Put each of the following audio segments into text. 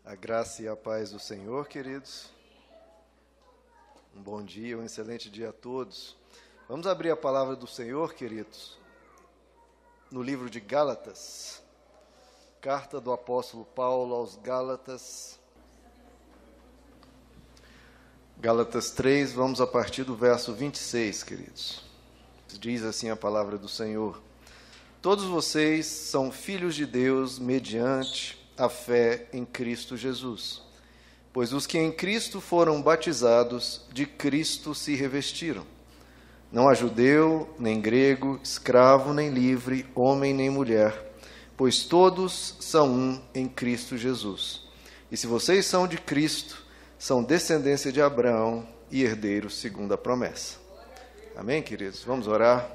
A graça e a paz do Senhor, queridos. Um bom dia, um excelente dia a todos. Vamos abrir a palavra do Senhor, queridos, no livro de Gálatas. Carta do apóstolo Paulo aos Gálatas. Gálatas 3, vamos a partir do verso 26, queridos. Diz assim a palavra do Senhor: Todos vocês são filhos de Deus mediante a fé em Cristo Jesus. Pois os que em Cristo foram batizados, de Cristo se revestiram. Não há judeu, nem grego, escravo, nem livre, homem, nem mulher, pois todos são um em Cristo Jesus. E se vocês são de Cristo, são descendência de Abraão e herdeiros segundo a promessa. Amém, queridos? Vamos orar.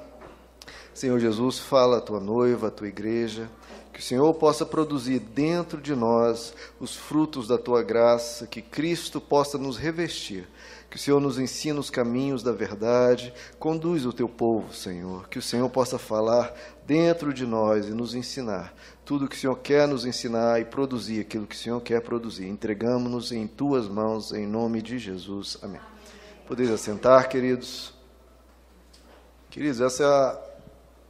Senhor Jesus, fala à tua noiva, à tua igreja, que o Senhor possa produzir dentro de nós os frutos da tua graça, que Cristo possa nos revestir, que o Senhor nos ensine os caminhos da verdade, conduz o teu povo, Senhor, que o Senhor possa falar dentro de nós e nos ensinar tudo o que o Senhor quer nos ensinar e produzir aquilo que o Senhor quer produzir. Entregamos-nos em tuas mãos, em nome de Jesus. Amém. Podeis assentar, queridos. Queridos, essa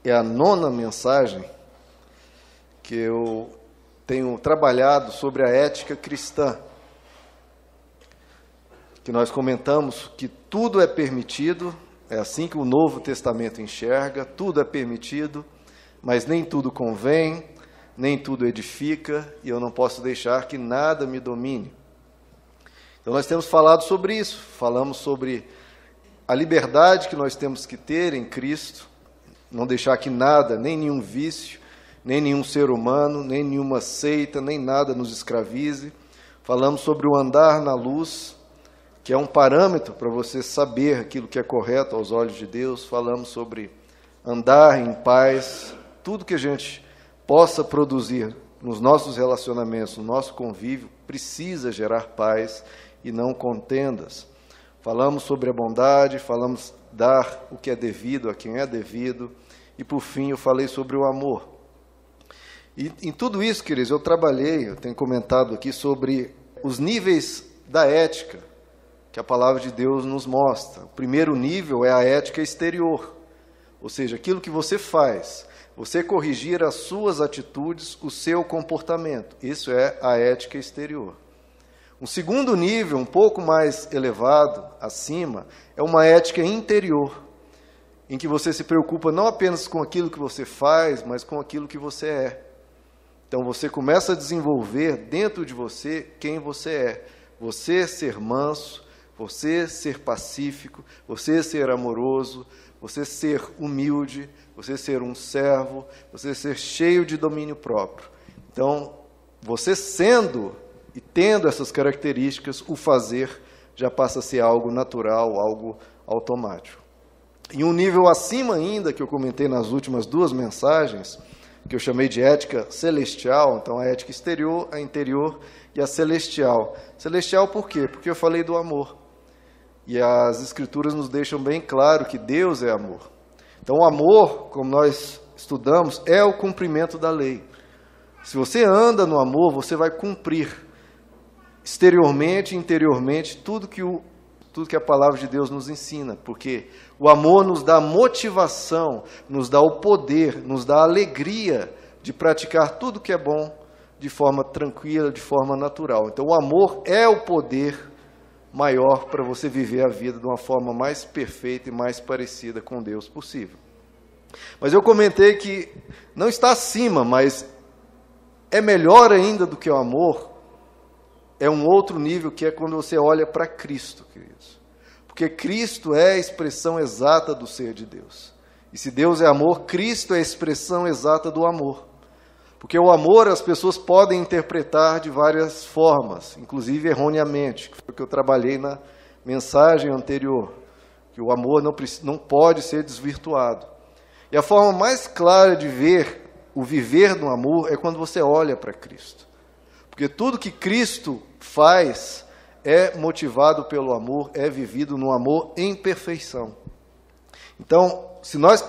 é a 9ª mensagem que eu tenho trabalhado sobre a ética cristã, que nós comentamos que tudo é permitido, é assim que o Novo Testamento enxerga, tudo é permitido, mas nem tudo convém, nem tudo edifica, e eu não posso deixar que nada me domine. Então nós temos falado sobre isso, falamos sobre a liberdade que nós temos que ter em Cristo, não deixar que nada, nem nenhum vício, nem nenhum ser humano, nem nenhuma seita, nem nada nos escravize. Falamos sobre o andar na luz, que é um parâmetro para você saber aquilo que é correto aos olhos de Deus. Falamos sobre andar em paz, tudo que a gente possa produzir nos nossos relacionamentos, no nosso convívio, precisa gerar paz e não contendas. Falamos sobre a bondade, falamos dar o que é devido a quem é devido, e por fim eu falei sobre o amor. E em tudo isso, queridos, eu tenho comentado aqui sobre os níveis da ética que a palavra de Deus nos mostra. O primeiro nível é a ética exterior, ou seja, aquilo que você faz, você corrigir as suas atitudes, o seu comportamento. Isso é a ética exterior. Um segundo nível, um pouco mais elevado, acima, é uma ética interior, em que você se preocupa não apenas com aquilo que você faz, mas com aquilo que você é. Então você começa a desenvolver dentro de você quem você é. Você ser manso, você ser pacífico, você ser amoroso, você ser humilde, você ser um servo, você ser cheio de domínio próprio. Então, você sendo e tendo essas características, o fazer já passa a ser algo natural, algo automático. Em um nível acima ainda, que eu comentei nas últimas 2 mensagens, que eu chamei de ética celestial, então a ética exterior, a interior e a celestial. Celestial por quê? Porque eu falei do amor. E as Escrituras nos deixam bem claro que Deus é amor. Então o amor, como nós estudamos, é o cumprimento da lei. Se você anda no amor, você vai cumprir exteriormente e interiormente tudo que a palavra de Deus nos ensina, porque o amor nos dá motivação, nos dá o poder, nos dá a alegria de praticar tudo que é bom de forma tranquila, de forma natural. Então o amor é o poder maior para você viver a vida de uma forma mais perfeita e mais parecida com Deus possível. Mas eu comentei que não está acima, mas é melhor ainda do que o amor, é um outro nível, que é quando você olha para Cristo, queridos. Porque Cristo é a expressão exata do ser de Deus. E se Deus é amor, Cristo é a expressão exata do amor. Porque o amor as pessoas podem interpretar de várias formas, inclusive erroneamente, que foi o que eu trabalhei na mensagem anterior, que o amor não pode ser desvirtuado. E a forma mais clara de ver o viver no amor é quando você olha para Cristo. Porque tudo que Cristo faz é motivado pelo amor, é vivido no amor em perfeição. Então, se nós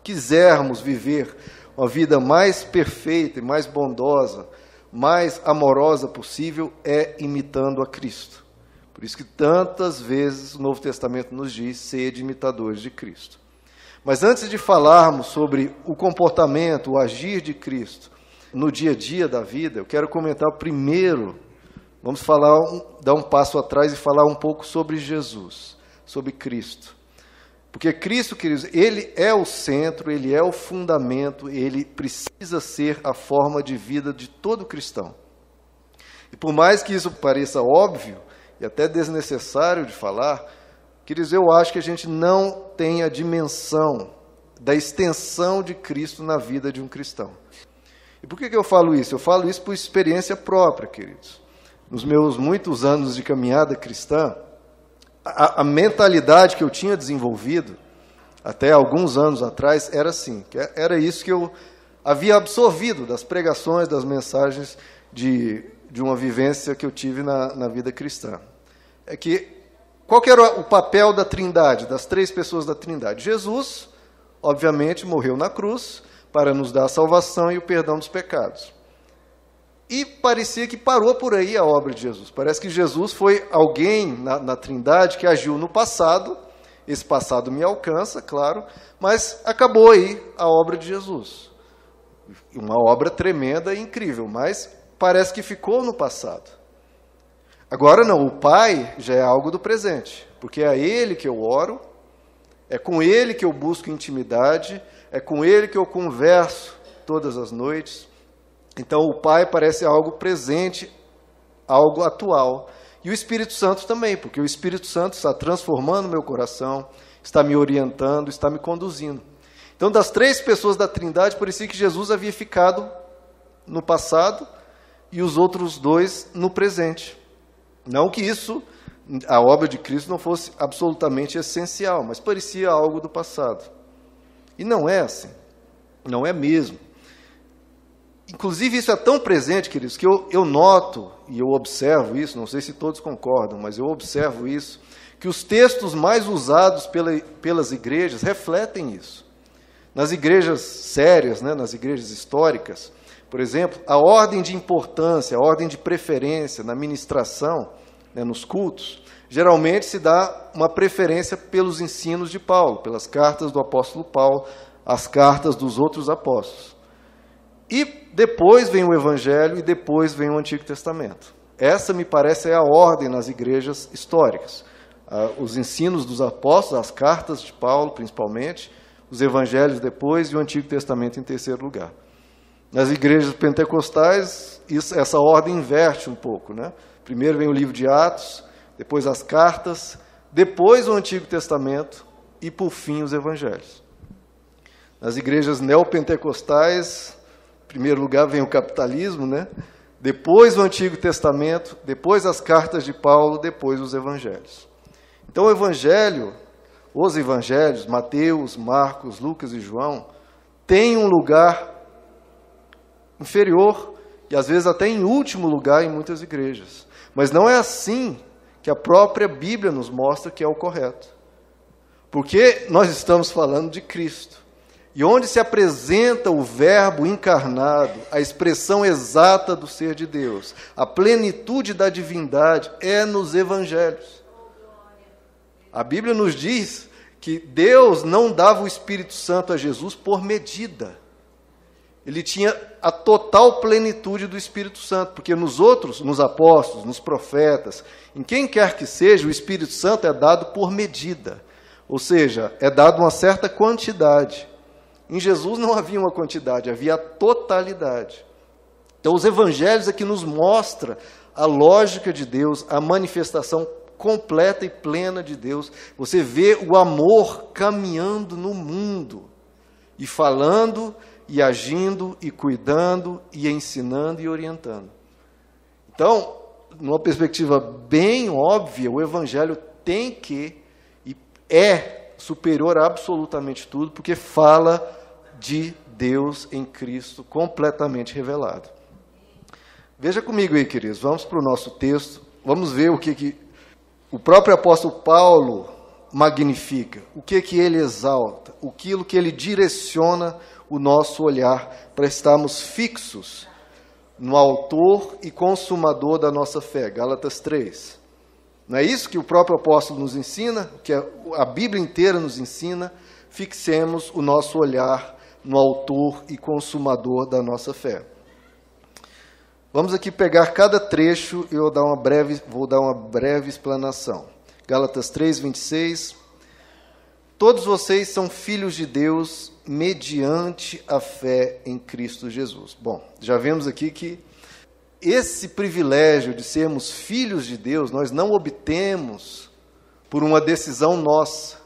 quisermos viver uma vida mais perfeita e mais bondosa, mais amorosa possível é imitando a Cristo. Por isso que tantas vezes o Novo Testamento nos diz: sede imitadores de Cristo. Mas antes de falarmos sobre o comportamento, o agir de Cristo no dia a dia da vida, eu quero comentar primeiro, vamos dar um passo atrás e falar um pouco sobre Jesus, sobre Cristo. Porque Cristo, queridos, Ele é o centro, Ele é o fundamento, Ele precisa ser a forma de vida de todo cristão. E por mais que isso pareça óbvio e até desnecessário de falar, queridos, eu acho que a gente não tem a dimensão da extensão de Cristo na vida de um cristão. E por que eu falo isso? Eu falo isso por experiência própria, queridos. Nos meus muitos anos de caminhada cristã, a mentalidade que eu tinha desenvolvido, até alguns anos atrás, era assim, era isso que eu havia absorvido das pregações, das mensagens de uma vivência que eu tive na vida cristã. É que, qual que era o papel da Trindade, das três pessoas da Trindade? Jesus, obviamente, morreu na cruz para nos dar a salvação e o perdão dos pecados. E parecia que parou por aí a obra de Jesus. Parece que Jesus foi alguém na Trindade que agiu no passado. Esse passado me alcança, claro, mas acabou aí a obra de Jesus. Uma obra tremenda e incrível, mas parece que ficou no passado. Agora não, o Pai já é algo do presente, porque é a Ele que eu oro, é com Ele que eu busco intimidade, é com Ele que eu converso todas as noites. Então o Pai parece algo presente, algo atual. E o Espírito Santo também, porque o Espírito Santo está transformando meu coração, está me orientando, está me conduzindo. Então, das três pessoas da Trindade, parecia que Jesus havia ficado no passado e os outros dois no presente. Não que isso, a obra de Cristo, não fosse absolutamente essencial, mas parecia algo do passado. E não é assim, não é mesmo. Inclusive, isso é tão presente, queridos, que eu noto, e eu observo isso, não sei se todos concordam, mas eu observo isso, que os textos mais usados pelas igrejas refletem isso. Nas igrejas sérias, nas igrejas históricas, por exemplo, a ordem de importância, a ordem de preferência na ministração, nos cultos, geralmente se dá uma preferência pelos ensinos de Paulo, pelas cartas do apóstolo Paulo, as cartas dos outros apóstolos. E depois vem o Evangelho e depois vem o Antigo Testamento. Essa, me parece, é a ordem nas igrejas históricas. Os ensinos dos apóstolos, as cartas de Paulo, principalmente, os Evangelhos depois e o Antigo Testamento em terceiro lugar. Nas igrejas pentecostais, essa ordem inverte um pouco. Primeiro vem o livro de Atos, depois as cartas, depois o Antigo Testamento e, por fim, os Evangelhos. Nas igrejas neopentecostais, em primeiro lugar vem o capitalismo, depois o Antigo Testamento, depois as cartas de Paulo, depois os Evangelhos. Então os Evangelhos, Mateus, Marcos, Lucas e João, têm um lugar inferior e às vezes até em último lugar em muitas igrejas. Mas não é assim que a própria Bíblia nos mostra que é o correto. Porque nós estamos falando de Cristo. E onde se apresenta o Verbo encarnado, a expressão exata do ser de Deus, a plenitude da divindade, é nos Evangelhos. A Bíblia nos diz que Deus não dava o Espírito Santo a Jesus por medida. Ele tinha a total plenitude do Espírito Santo, porque nos outros, nos apóstolos, nos profetas, em quem quer que seja, o Espírito Santo é dado por medida. Ou seja, é dado uma certa quantidade. Em Jesus não havia uma quantidade, havia a totalidade. Então os evangelhos aqui nos mostram a lógica de Deus, a manifestação completa e plena de Deus. Você vê o amor caminhando no mundo, e falando, e agindo, e cuidando, e ensinando e orientando. Então, numa perspectiva bem óbvia, o evangelho tem que, e é superior a absolutamente tudo, porque fala de Deus em Cristo completamente revelado. Veja comigo aí, queridos, vamos para o nosso texto, vamos ver o que o próprio apóstolo Paulo magnifica, o que ele exalta, aquilo que ele direciona o nosso olhar para estarmos fixos no autor e consumador da nossa fé, Gálatas 3. Não é isso que o próprio apóstolo nos ensina, que a Bíblia inteira nos ensina? Fixemos o nosso olhar no autor e consumador da nossa fé. Vamos aqui pegar cada trecho e vou dar uma breve explanação. Gálatas 3, 26. Todos vocês são filhos de Deus mediante a fé em Cristo Jesus. Bom, já vemos aqui que esse privilégio de sermos filhos de Deus, nós não obtemos por uma decisão nossa,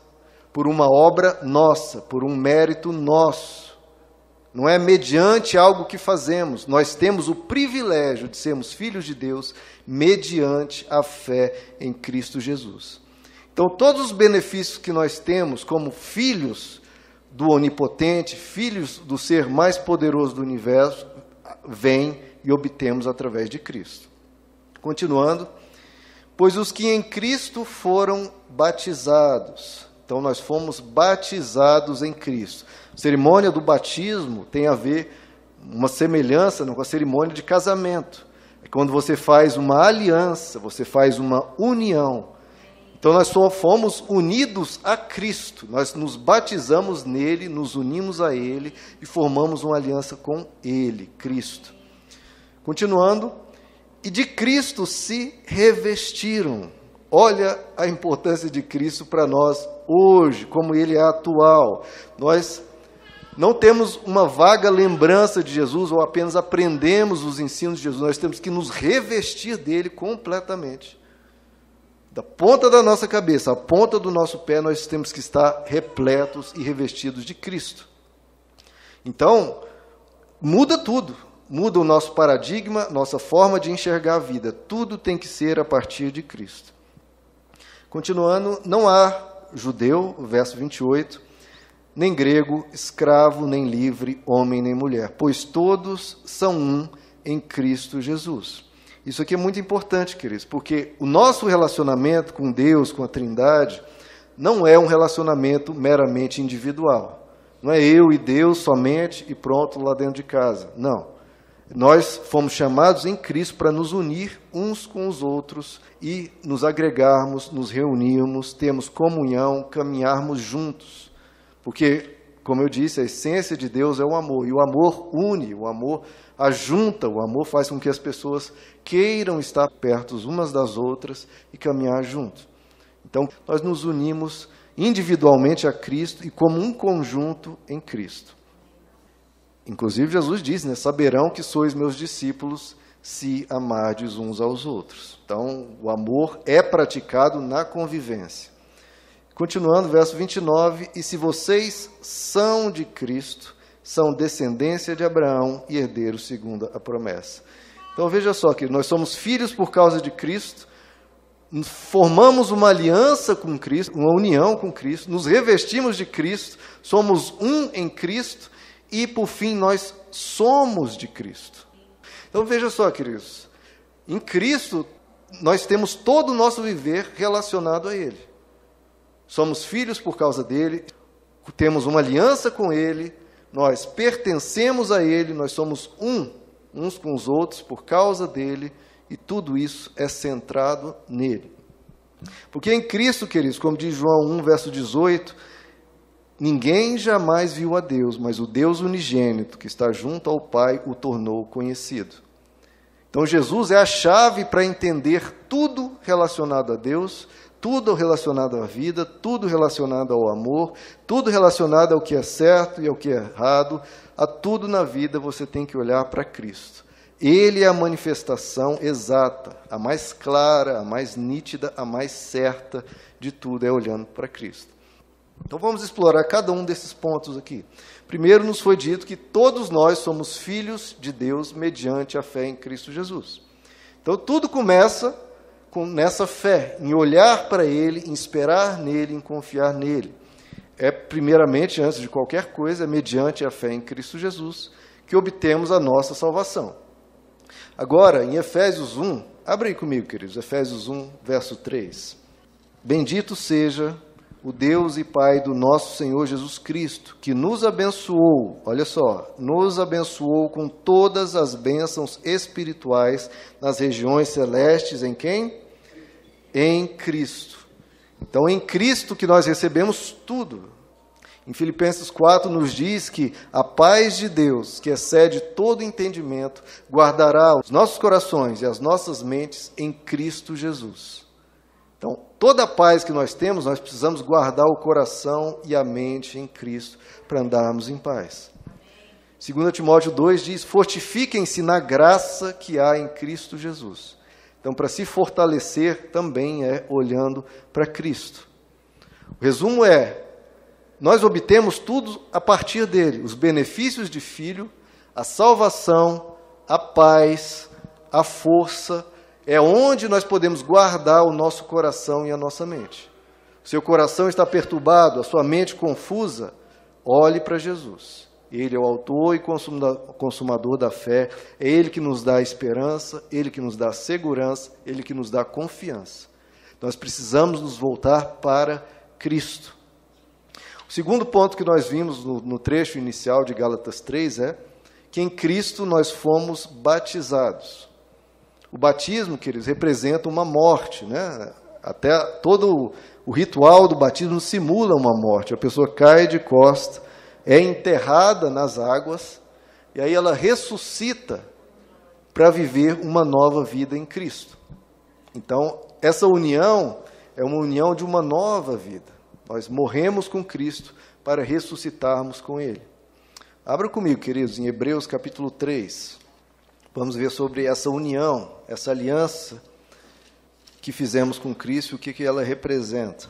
por uma obra nossa, por um mérito nosso. Não é mediante algo que fazemos. Nós temos o privilégio de sermos filhos de Deus mediante a fé em Cristo Jesus. Então, todos os benefícios que nós temos como filhos do Onipotente, filhos do ser mais poderoso do universo, vêm e obtemos através de Cristo. Continuando, pois os que em Cristo foram batizados. Então, nós fomos batizados em Cristo. A cerimônia do batismo tem a ver, uma semelhança com a cerimônia de casamento. É quando você faz uma aliança, você faz uma união. Então, nós só fomos unidos a Cristo. Nós nos batizamos nele, nos unimos a ele e formamos uma aliança com ele, Cristo. Continuando, e de Cristo se revestiram. Olha a importância de Cristo para nós hoje, como ele é atual. Nós não temos uma vaga lembrança de Jesus ou apenas aprendemos os ensinos de Jesus. Nós temos que nos revestir dele completamente. Da ponta da nossa cabeça à ponta do nosso pé, nós temos que estar repletos e revestidos de Cristo. Então, muda tudo. Muda o nosso paradigma, nossa forma de enxergar a vida. Tudo tem que ser a partir de Cristo. Continuando, não há judeu, verso 28, nem grego, escravo, nem livre, homem, nem mulher, pois todos são um em Cristo Jesus. Isso aqui é muito importante, queridos, porque o nosso relacionamento com Deus, com a Trindade, não é um relacionamento meramente individual. Não é eu e Deus somente e pronto lá dentro de casa. Não. Nós fomos chamados em Cristo para nos unir uns com os outros e nos agregarmos, nos reunirmos, termos comunhão, caminharmos juntos. Porque, como eu disse, a essência de Deus é o amor. E o amor une, o amor ajunta, o amor faz com que as pessoas queiram estar perto umas das outras e caminhar juntos. Então, nós nos unimos individualmente a Cristo e como um conjunto em Cristo. Inclusive, Jesus diz, saberão que sois meus discípulos se amardes uns aos outros. Então, o amor é praticado na convivência. Continuando, verso 29, e se vocês são de Cristo, são descendência de Abraão e herdeiros segundo a promessa. Então, veja só que nós somos filhos por causa de Cristo, formamos uma aliança com Cristo, uma união com Cristo, nos revestimos de Cristo, somos um em Cristo, e, por fim, nós somos de Cristo. Então, veja só, queridos. Em Cristo, nós temos todo o nosso viver relacionado a Ele. Somos filhos por causa dEle, temos uma aliança com Ele, nós pertencemos a Ele, nós somos uns com os outros por causa dEle, e tudo isso é centrado nele. Porque em Cristo, queridos, como diz João 1, verso 18... ninguém jamais viu a Deus, mas o Deus unigênito, que está junto ao Pai, o tornou conhecido. Então, Jesus é a chave para entender tudo relacionado a Deus, tudo relacionado à vida, tudo relacionado ao amor, tudo relacionado ao que é certo e ao que é errado. A tudo na vida você tem que olhar para Cristo. Ele é a manifestação exata, a mais clara, a mais nítida, a mais certa de tudo, é olhando para Cristo. Então vamos explorar cada um desses pontos aqui. Primeiro nos foi dito que todos nós somos filhos de Deus mediante a fé em Cristo Jesus. Então tudo começa nessa fé, em olhar para Ele, em esperar nele, em confiar nele. É primeiramente, antes de qualquer coisa, mediante a fé em Cristo Jesus, que obtemos a nossa salvação. Agora, em Efésios 1, abre aí comigo, queridos, Efésios 1, verso 3. Bendito seja o Deus e Pai do nosso Senhor Jesus Cristo, que nos abençoou, olha só, nos abençoou com todas as bênçãos espirituais nas regiões celestes, em quem? Em Cristo. Então, em Cristo que nós recebemos tudo. Em Filipenses 4 nos diz que a paz de Deus, que excede todo entendimento, guardará os nossos corações e as nossas mentes em Cristo Jesus. Então, toda a paz que nós temos, nós precisamos guardar o coração e a mente em Cristo para andarmos em paz. 2 Timóteo 2 diz, fortifiquem-se na graça que há em Cristo Jesus. Então, para se fortalecer também é olhando para Cristo. O resumo é, nós obtemos tudo a partir dele, os benefícios de filho, a salvação, a paz, a força, é onde nós podemos guardar o nosso coração e a nossa mente. Seu coração está perturbado, a sua mente confusa, olhe para Jesus. Ele é o autor e consumador da fé, é Ele que nos dá esperança, Ele que nos dá segurança, Ele que nos dá confiança. Nós precisamos nos voltar para Cristo. O segundo ponto que nós vimos no trecho inicial de Gálatas 3 é que em Cristo nós fomos batizados. O batismo, queridos, representa uma morte, né? Até todo o ritual do batismo simula uma morte. A pessoa cai de costa, é enterrada nas águas, e aí ela ressuscita para viver uma nova vida em Cristo. Então, essa união é uma união de uma nova vida. Nós morremos com Cristo para ressuscitarmos com Ele. Abra comigo, queridos, em Hebreus capítulo 3. Vamos ver sobre essa união, essa aliança que fizemos com Cristo e o que ela representa.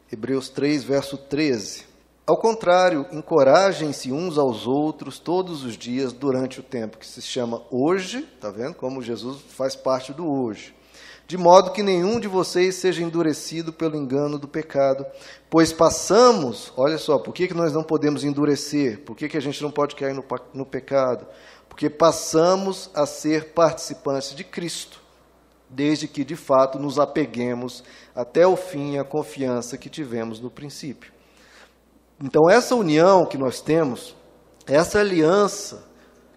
Hebreus 3, verso 13. Ao contrário, encorajem-se uns aos outros todos os dias durante o tempo que se chama hoje, está vendo como Jesus faz parte do hoje, de modo que nenhum de vocês seja endurecido pelo engano do pecado, pois passamos, olha só, por que nós não podemos endurecer? Por que a gente não pode cair no pecado? Porque passamos a ser participantes de Cristo, desde que, de fato, nos apeguemos até o fim à confiança que tivemos no princípio. Então, essa união que nós temos, essa aliança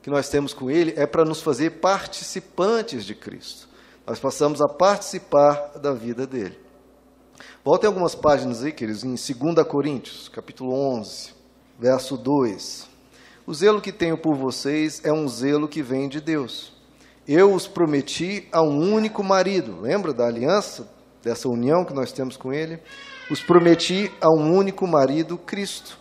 que nós temos com Ele, é para nos fazer participantes de Cristo. Nós passamos a participar da vida dele. Voltem algumas páginas aí, queridos, em 2 Coríntios, capítulo 11, verso 2. O zelo que tenho por vocês é um zelo que vem de Deus. Eu os prometi a um único marido. Lembra da aliança, dessa união que nós temos com Ele? Os prometi a um único marido, Cristo,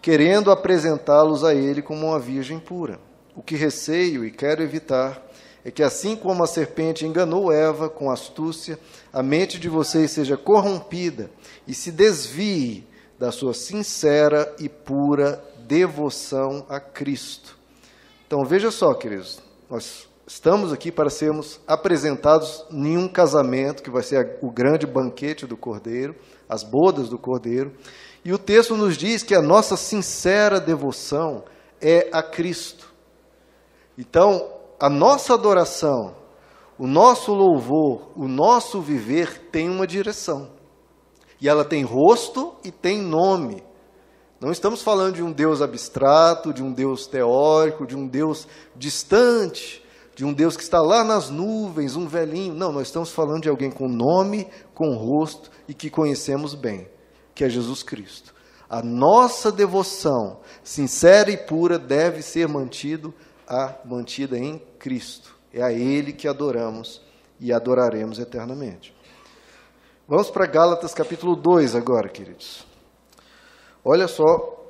querendo apresentá-los a Ele como uma virgem pura. O que receio e quero evitar é que, assim como a serpente enganou Eva com astúcia, a mente de vocês seja corrompida e se desvie da sua sincera e pura devoção a Cristo. Então, veja só, queridos, nós estamos aqui para sermos apresentados em um casamento, que vai ser o grande banquete do Cordeiro, as bodas do Cordeiro, e o texto nos diz que a nossa sincera devoção é a Cristo. Então, a nossa adoração, o nosso louvor, o nosso viver tem uma direção. E ela tem rosto e tem nome. Não estamos falando de um Deus abstrato, de um Deus teórico, de um Deus distante, de um Deus que está lá nas nuvens, um velhinho. Não, nós estamos falando de alguém com nome, com rosto e que conhecemos bem, que é Jesus Cristo. A nossa devoção, sincera e pura, deve ser mantida em Cristo. É a Ele que adoramos e adoraremos eternamente. Vamos para Gálatas capítulo 2 agora, queridos. Olha só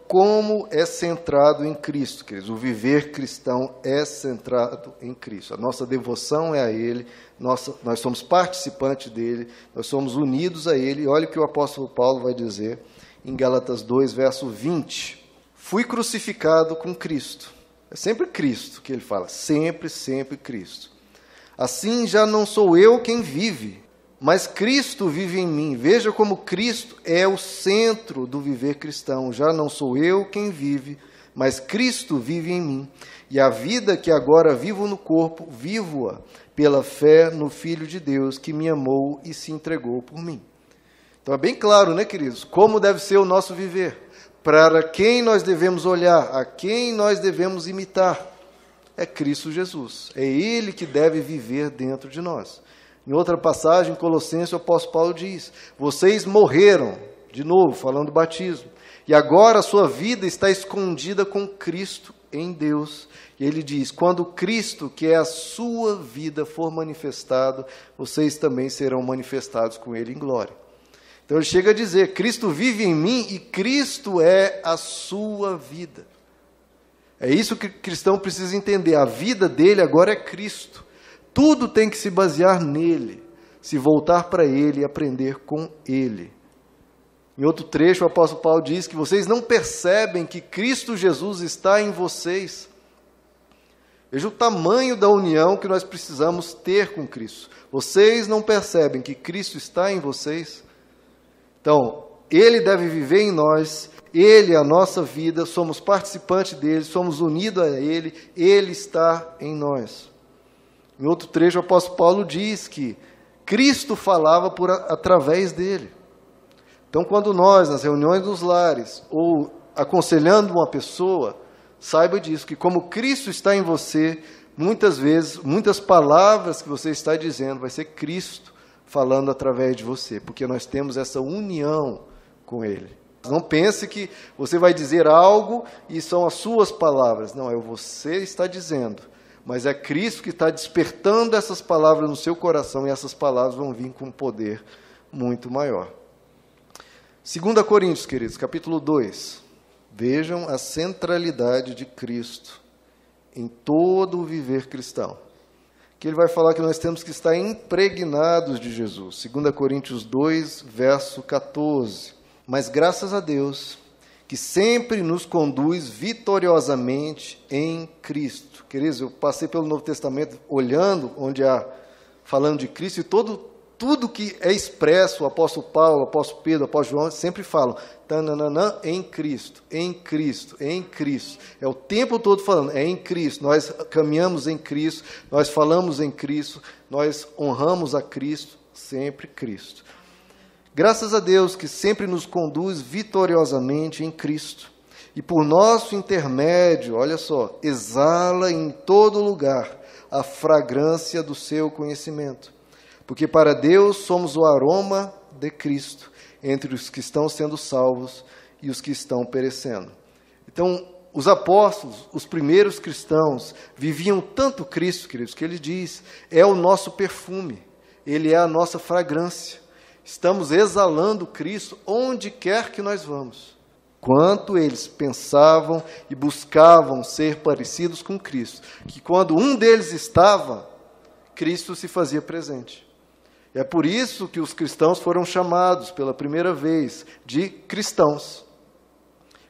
como é centrado em Cristo, queridos. O viver cristão é centrado em Cristo. A nossa devoção é a Ele, nós somos participantes dEle, nós somos unidos a Ele. E olha o que o apóstolo Paulo vai dizer em Gálatas 2, verso 20. Fui crucificado com Cristo. É sempre Cristo que ele fala, sempre, sempre Cristo. Assim já não sou eu quem vive, mas Cristo vive em mim. Veja como Cristo é o centro do viver cristão. Já não sou eu quem vive, mas Cristo vive em mim. E a vida que agora vivo no corpo, vivo-a pela fé no Filho de Deus, que me amou e se entregou por mim. Então é bem claro, né, queridos? Como deve ser o nosso viver. Para quem nós devemos olhar, a quem nós devemos imitar. É Cristo Jesus. É Ele que deve viver dentro de nós. Em outra passagem, em Colossenses, o apóstolo Paulo diz: vocês morreram, de novo, falando do batismo, e agora a sua vida está escondida com Cristo em Deus. E ele diz: quando Cristo, que é a sua vida, for manifestado, vocês também serão manifestados com Ele em glória. Então ele chega a dizer: Cristo vive em mim e Cristo é a sua vida. É isso que o cristão precisa entender. A vida dele agora é Cristo. Tudo tem que se basear nele, se voltar para ele e aprender com ele. Em outro trecho, o apóstolo Paulo diz que vocês não percebem que Cristo Jesus está em vocês. Veja o tamanho da união que nós precisamos ter com Cristo. Vocês não percebem que Cristo está em vocês? Então, Ele deve viver em nós, Ele é a nossa vida, somos participantes dele, somos unidos a Ele, Ele está em nós. Em outro trecho, o apóstolo Paulo diz que Cristo falava através dele. Então, quando nós, nas reuniões dos lares, ou aconselhando uma pessoa, saiba disso, que como Cristo está em você, muitas vezes, muitas palavras que você está dizendo, vai ser Cristo falando através de você, porque nós temos essa união com Ele. Não pense que você vai dizer algo e são as suas palavras. Não, é você que está dizendo, mas é Cristo que está despertando essas palavras no seu coração e essas palavras vão vir com um poder muito maior. 2 Coríntios, queridos, capítulo 2. Vejam a centralidade de Cristo em todo o viver cristão. Que ele vai falar que nós temos que estar impregnados de Jesus. 2 Coríntios 2, verso 14. Mas graças a Deus, que sempre nos conduz vitoriosamente em Cristo. Queridos, eu passei pelo Novo Testamento olhando onde há, falando de Cristo, e tudo que é expresso, o apóstolo Paulo, o apóstolo Pedro, o apóstolo João, sempre falam, tananã, em Cristo, em Cristo, em Cristo. É o tempo todo falando, é em Cristo, nós caminhamos em Cristo, nós falamos em Cristo, nós honramos a Cristo, sempre Cristo. Graças a Deus que sempre nos conduz vitoriosamente em Cristo. E por nosso intermédio, olha só, exala em todo lugar a fragrância do seu conhecimento. Porque para Deus somos o aroma de Cristo entre os que estão sendo salvos e os que estão perecendo. Então, os apóstolos, os primeiros cristãos, viviam tanto Cristo, queridos, que ele diz, é o nosso perfume, ele é a nossa fragrância. Estamos exalando Cristo onde quer que nós vamos. Quanto eles pensavam e buscavam ser parecidos com Cristo, que quando um deles estava, Cristo se fazia presente. É por isso que os cristãos foram chamados pela primeira vez de cristãos.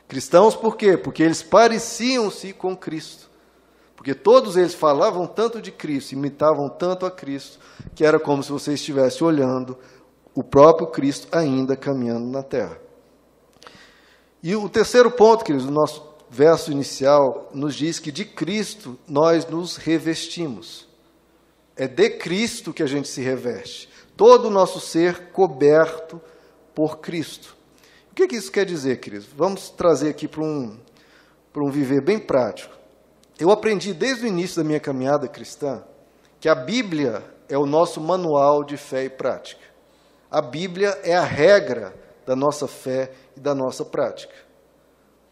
Cristãos por quê? Porque eles pareciam-se com Cristo. Porque todos eles falavam tanto de Cristo, imitavam tanto a Cristo, que era como se você estivesse olhando o próprio Cristo ainda caminhando na terra. E o terceiro ponto, queridos, do nosso verso inicial, nos diz que de Cristo nós nos revestimos. É de Cristo que a gente se reveste. Todo o nosso ser coberto por Cristo. O que isso quer dizer, queridos? Vamos trazer aqui para um viver bem prático. Eu aprendi desde o início da minha caminhada cristã que a Bíblia é o nosso manual de fé e prática. A Bíblia é a regra da nossa fé e da nossa prática.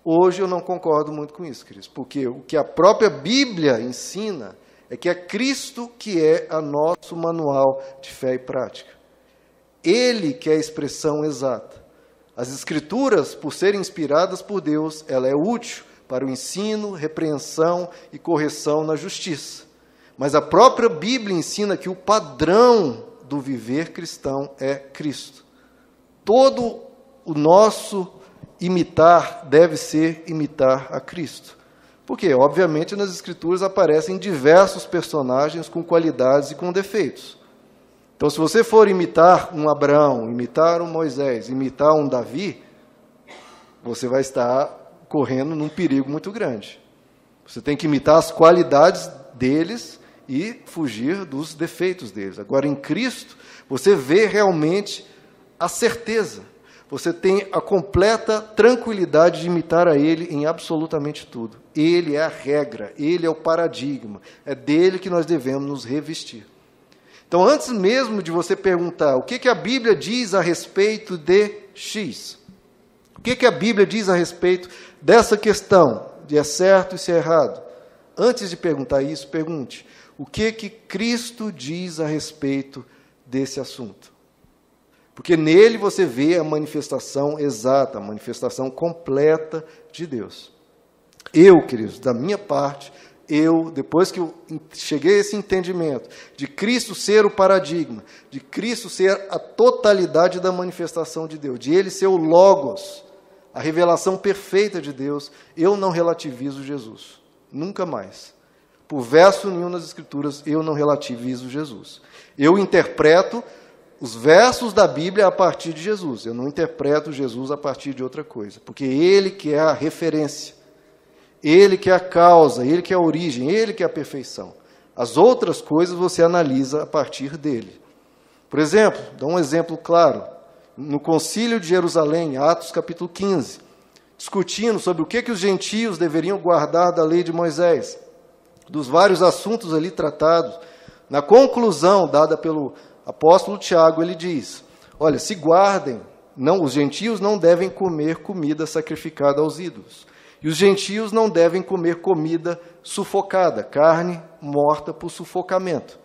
Hoje eu não concordo muito com isso, queridos, porque o que a própria Bíblia ensina é que é Cristo que é o nosso manual de fé e prática. Ele que é a expressão exata. As Escrituras, por serem inspiradas por Deus, ela é útil para o ensino, repreensão e correção na justiça. Mas a própria Bíblia ensina que o padrão do viver cristão é Cristo. Todo o nosso imitar deve ser imitar a Cristo. Porque, obviamente, nas Escrituras aparecem diversos personagens com qualidades e com defeitos. Então, se você for imitar um Abraão, imitar um Moisés, imitar um Davi, você vai estar correndo num perigo muito grande. Você tem que imitar as qualidades deles e fugir dos defeitos deles. Agora, em Cristo, você vê realmente a certeza, você tem a completa tranquilidade de imitar a Ele em absolutamente tudo. Ele é a regra, Ele é o paradigma, é dele que nós devemos nos revestir. Então, antes mesmo de você perguntar o que a Bíblia diz a respeito de X, o que a Bíblia diz a respeito dessa questão, de é certo e se é errado, antes de perguntar isso, pergunte, o que Cristo diz a respeito desse assunto? Porque nele você vê a manifestação exata, a manifestação completa de Deus. Eu, queridos, da minha parte, depois que eu cheguei a esse entendimento de Cristo ser o paradigma, de Cristo ser a totalidade da manifestação de Deus, de Ele ser o Logos, a revelação perfeita de Deus, eu não relativizo Jesus. Nunca mais. Por verso nenhum nas Escrituras, eu não relativizo Jesus. Eu interpreto os versos da Bíblia a partir de Jesus. Eu não interpreto Jesus a partir de outra coisa. Porque Ele que é a referência. Ele que é a causa, Ele que é a origem, Ele que é a perfeição. As outras coisas você analisa a partir dele. Por exemplo, dá um exemplo claro. No Concílio de Jerusalém, Atos capítulo 15, discutindo sobre o que os gentios deveriam guardar da lei de Moisés, dos vários assuntos ali tratados, na conclusão dada pelo apóstolo Tiago, ele diz, olha, se guardem, os gentios não devem comer comida sacrificada aos ídolos. E os gentios não devem comer comida sufocada, carne morta por sufocamento.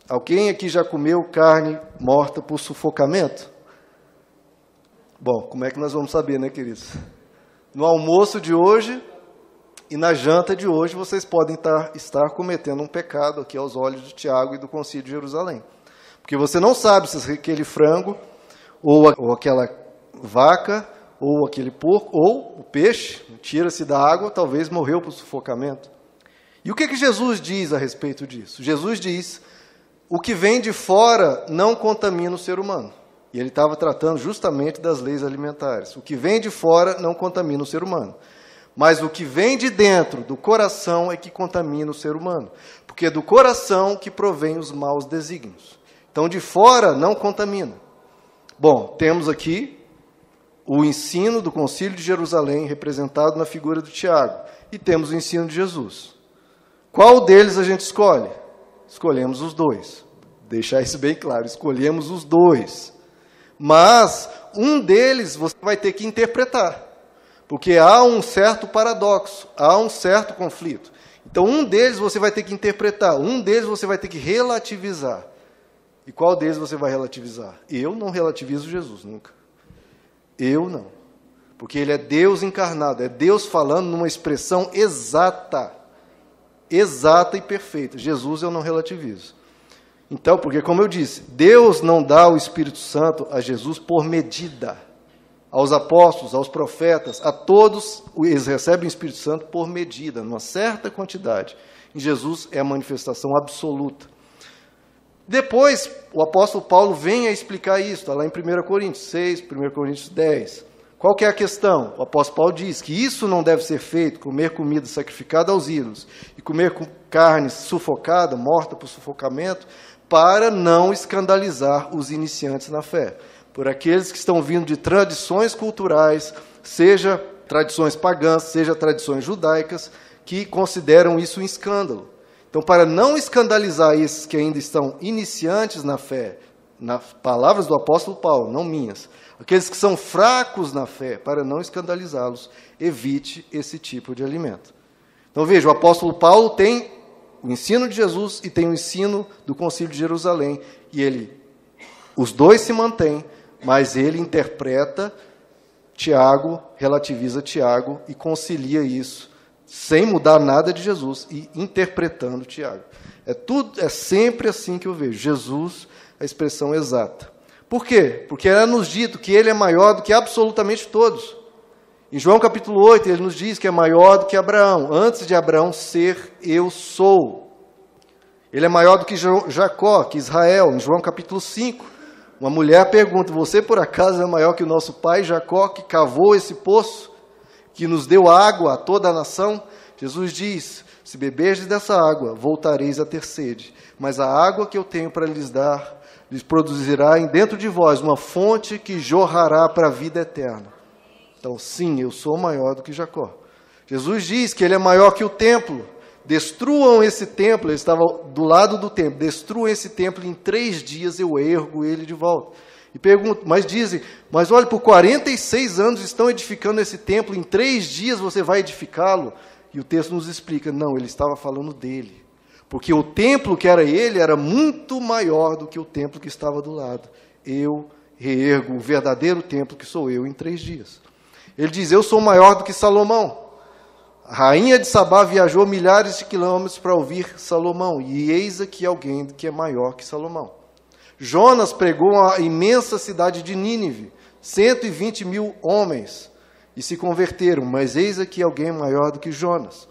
Alguém aqui já comeu carne morta por sufocamento? Bom, como é que nós vamos saber, né, queridos? No almoço de hoje e na janta de hoje, vocês podem estar cometendo um pecado aqui aos olhos de Tiago e do Concílio de Jerusalém. Porque você não sabe se aquele frango, ou aquela vaca, ou aquele porco, ou o peixe, tira-se da água, talvez morreu por sufocamento. E o que Jesus diz a respeito disso? Jesus diz, o que vem de fora não contamina o ser humano. E ele estava tratando justamente das leis alimentares. O que vem de fora não contamina o ser humano. Mas o que vem de dentro, do coração, é que contamina o ser humano. Porque é do coração que provém os maus desígnios. Então, de fora não contamina. Bom, temos aqui o ensino do Concílio de Jerusalém, representado na figura do Tiago. E temos o ensino de Jesus. Qual deles a gente escolhe? Escolhemos os dois. Deixar isso bem claro, escolhemos os dois. Mas um deles você vai ter que interpretar. Porque há um certo paradoxo, há um certo conflito. Então, um deles você vai ter que interpretar, um deles você vai ter que relativizar. E qual deles você vai relativizar? Eu não relativizo Jesus, nunca. Eu não. Porque Ele é Deus encarnado, é Deus falando numa expressão exata e perfeita. Jesus eu não relativizo. Então, porque como eu disse, Deus não dá o Espírito Santo a Jesus por medida. Aos apóstolos, aos profetas, a todos, eles recebem o Espírito Santo por medida, numa certa quantidade. Em Jesus é a manifestação absoluta. Depois, o apóstolo Paulo vem a explicar isso, está lá em 1 Coríntios 6, 1 Coríntios 10. Qual que é a questão? O apóstolo Paulo diz que isso não deve ser feito, comer comida sacrificada aos ídolos, e comer carne sufocada, morta por sufocamento, para não escandalizar os iniciantes na fé. Por aqueles que estão vindo de tradições culturais, seja tradições pagãs, seja tradições judaicas, que consideram isso um escândalo. Então, para não escandalizar esses que ainda estão iniciantes na fé, nas palavras do apóstolo Paulo, não minhas, aqueles que são fracos na fé, para não escandalizá-los, evite esse tipo de alimento. Então, veja, o apóstolo Paulo tem o ensino de Jesus e tem o ensino do Concílio de Jerusalém, e os dois se mantêm, mas ele interpreta Tiago, relativiza Tiago e concilia isso, sem mudar nada de Jesus e interpretando Tiago. É sempre assim que eu vejo. Jesus, a expressão exata. Por quê? Porque é nos dito que ele é maior do que absolutamente todos. Em João capítulo 8, ele nos diz que é maior do que Abraão. Antes de Abraão ser, eu sou. Ele é maior do que Jacó, que Israel. Em João capítulo 5, uma mulher pergunta, você por acaso é maior que o nosso pai Jacó, que cavou esse poço, que nos deu água a toda a nação? Jesus diz, se beberdes dessa água, voltareis a ter sede. Mas a água que eu tenho para lhes dar, lhes produzirá dentro de vós uma fonte que jorrará para a vida eterna. Então, sim, eu sou maior do que Jacó. Jesus diz que ele é maior que o templo. Destruam esse templo, ele estava do lado do templo, destruam esse templo, em 3 dias eu ergo ele de volta. E pergunto, mas dizem, mas olha, por 46 anos estão edificando esse templo, em 3 dias você vai edificá-lo? E o texto nos explica, não, ele estava falando dele. Porque o templo que era ele era muito maior do que o templo que estava do lado. Eu reergo o verdadeiro templo que sou eu em 3 dias. Ele diz, eu sou maior do que Salomão. A rainha de Sabá viajou milhares de quilômetros para ouvir Salomão, e eis aqui alguém que é maior que Salomão. Jonas pregou a imensa cidade de Nínive, 120 mil homens, e se converteram, mas eis aqui alguém maior do que Jonas.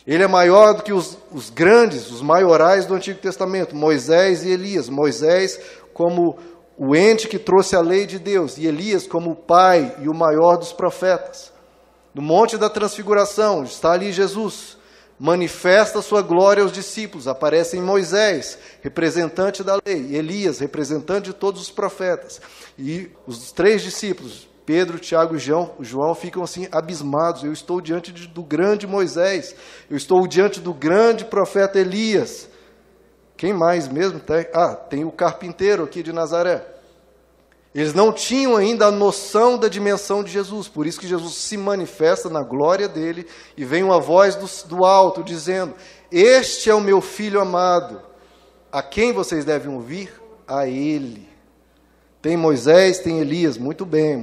Ele é maior do que os grandes, os maiorais do Antigo Testamento, Moisés e Elias. Moisés como o ente que trouxe a lei de Deus, e Elias como o pai e o maior dos profetas. No Monte da Transfiguração, está ali Jesus, manifesta sua glória aos discípulos, aparece em Moisés, representante da lei, Elias, representante de todos os profetas, e os 3 discípulos, Pedro, Tiago e João ficam assim abismados, eu estou diante do grande Moisés, eu estou diante do grande profeta Elias. Quem mais mesmo? Tem o carpinteiro aqui de Nazaré. Eles não tinham ainda a noção da dimensão de Jesus, por isso que Jesus se manifesta na glória dele, e vem uma voz do alto dizendo, este é o meu filho amado, a quem vocês devem ouvir? A ele. Tem Moisés, tem Elias, muito bem,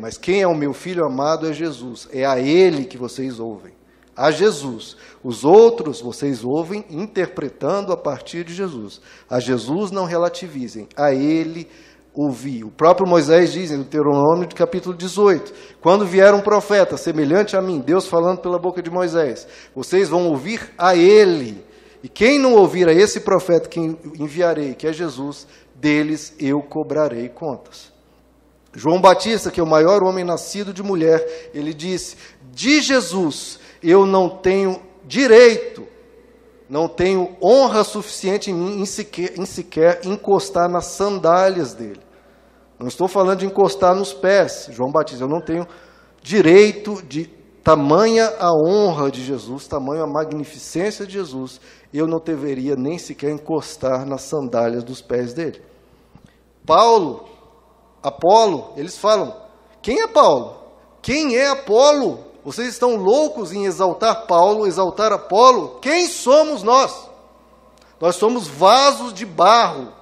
mas quem é o meu filho amado é Jesus, é a ele que vocês ouvem, a Jesus. Os outros vocês ouvem interpretando a partir de Jesus, a Jesus não relativizem, a ele ouvi. O próprio Moisés diz em Deuteronômio capítulo 18, quando vier um profeta semelhante a mim, Deus falando pela boca de Moisés, vocês vão ouvir a ele, e quem não ouvir a esse profeta que enviarei, que é Jesus, deles eu cobrarei contas. João Batista, que é o maior homem nascido de mulher, ele disse, de Jesus eu não tenho direito, não tenho honra suficiente em mim em sequer encostar nas sandálias dele. Não estou falando de encostar nos pés, João Batista, eu não tenho direito de tamanha a honra de Jesus, tamanha a magnificência de Jesus, eu não deveria nem sequer encostar nas sandálias dos pés dele. Paulo, Apolo, eles falam, quem é Paulo? Quem é Apolo? Vocês estão loucos em exaltar Paulo, exaltar Apolo? Quem somos nós? Nós somos vasos de barro,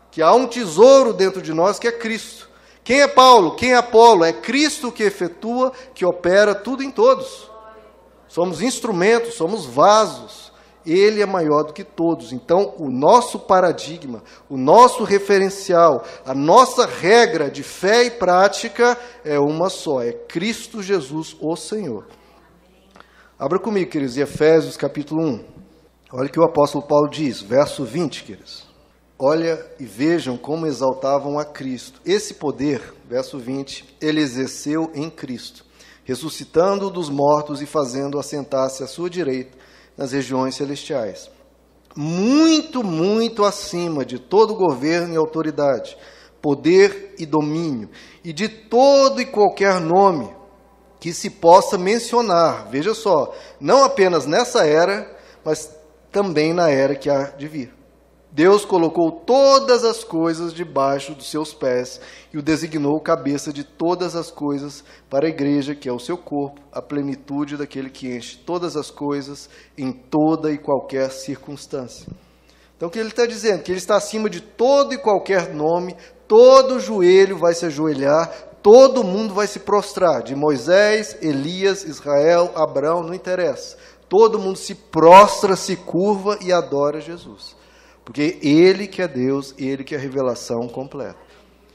que há um tesouro dentro de nós que é Cristo. Quem é Paulo? Quem é Apolo? É Cristo que efetua, que opera tudo em todos. Somos instrumentos, somos vasos. Ele é maior do que todos. Então, o nosso paradigma, o nosso referencial, a nossa regra de fé e prática é uma só, é Cristo Jesus, o Senhor. Abra comigo, queridos, em Efésios capítulo 1. Olha o que o apóstolo Paulo diz, verso 20, queridos. Olha e vejam como exaltavam a Cristo. Esse poder, verso 20, ele exerceu em Cristo, ressuscitando-o dos mortos e fazendo-o assentar-se à sua direita nas regiões celestiais. Muito, muito acima de todo governo e autoridade, poder e domínio, e de todo e qualquer nome que se possa mencionar. Veja só, não apenas nessa era, mas também na era que há de vir. Deus colocou todas as coisas debaixo dos seus pés e o designou cabeça de todas as coisas para a igreja, que é o seu corpo, a plenitude daquele que enche todas as coisas em toda e qualquer circunstância. Então, o que ele está dizendo? Que ele está acima de todo e qualquer nome, todo joelho vai se ajoelhar, todo mundo vai se prostrar, de Moisés, Elias, Israel, Abraão, não interessa. Todo mundo se prostra, se curva e adora Jesus. Porque Ele que é Deus, Ele que é a revelação completa.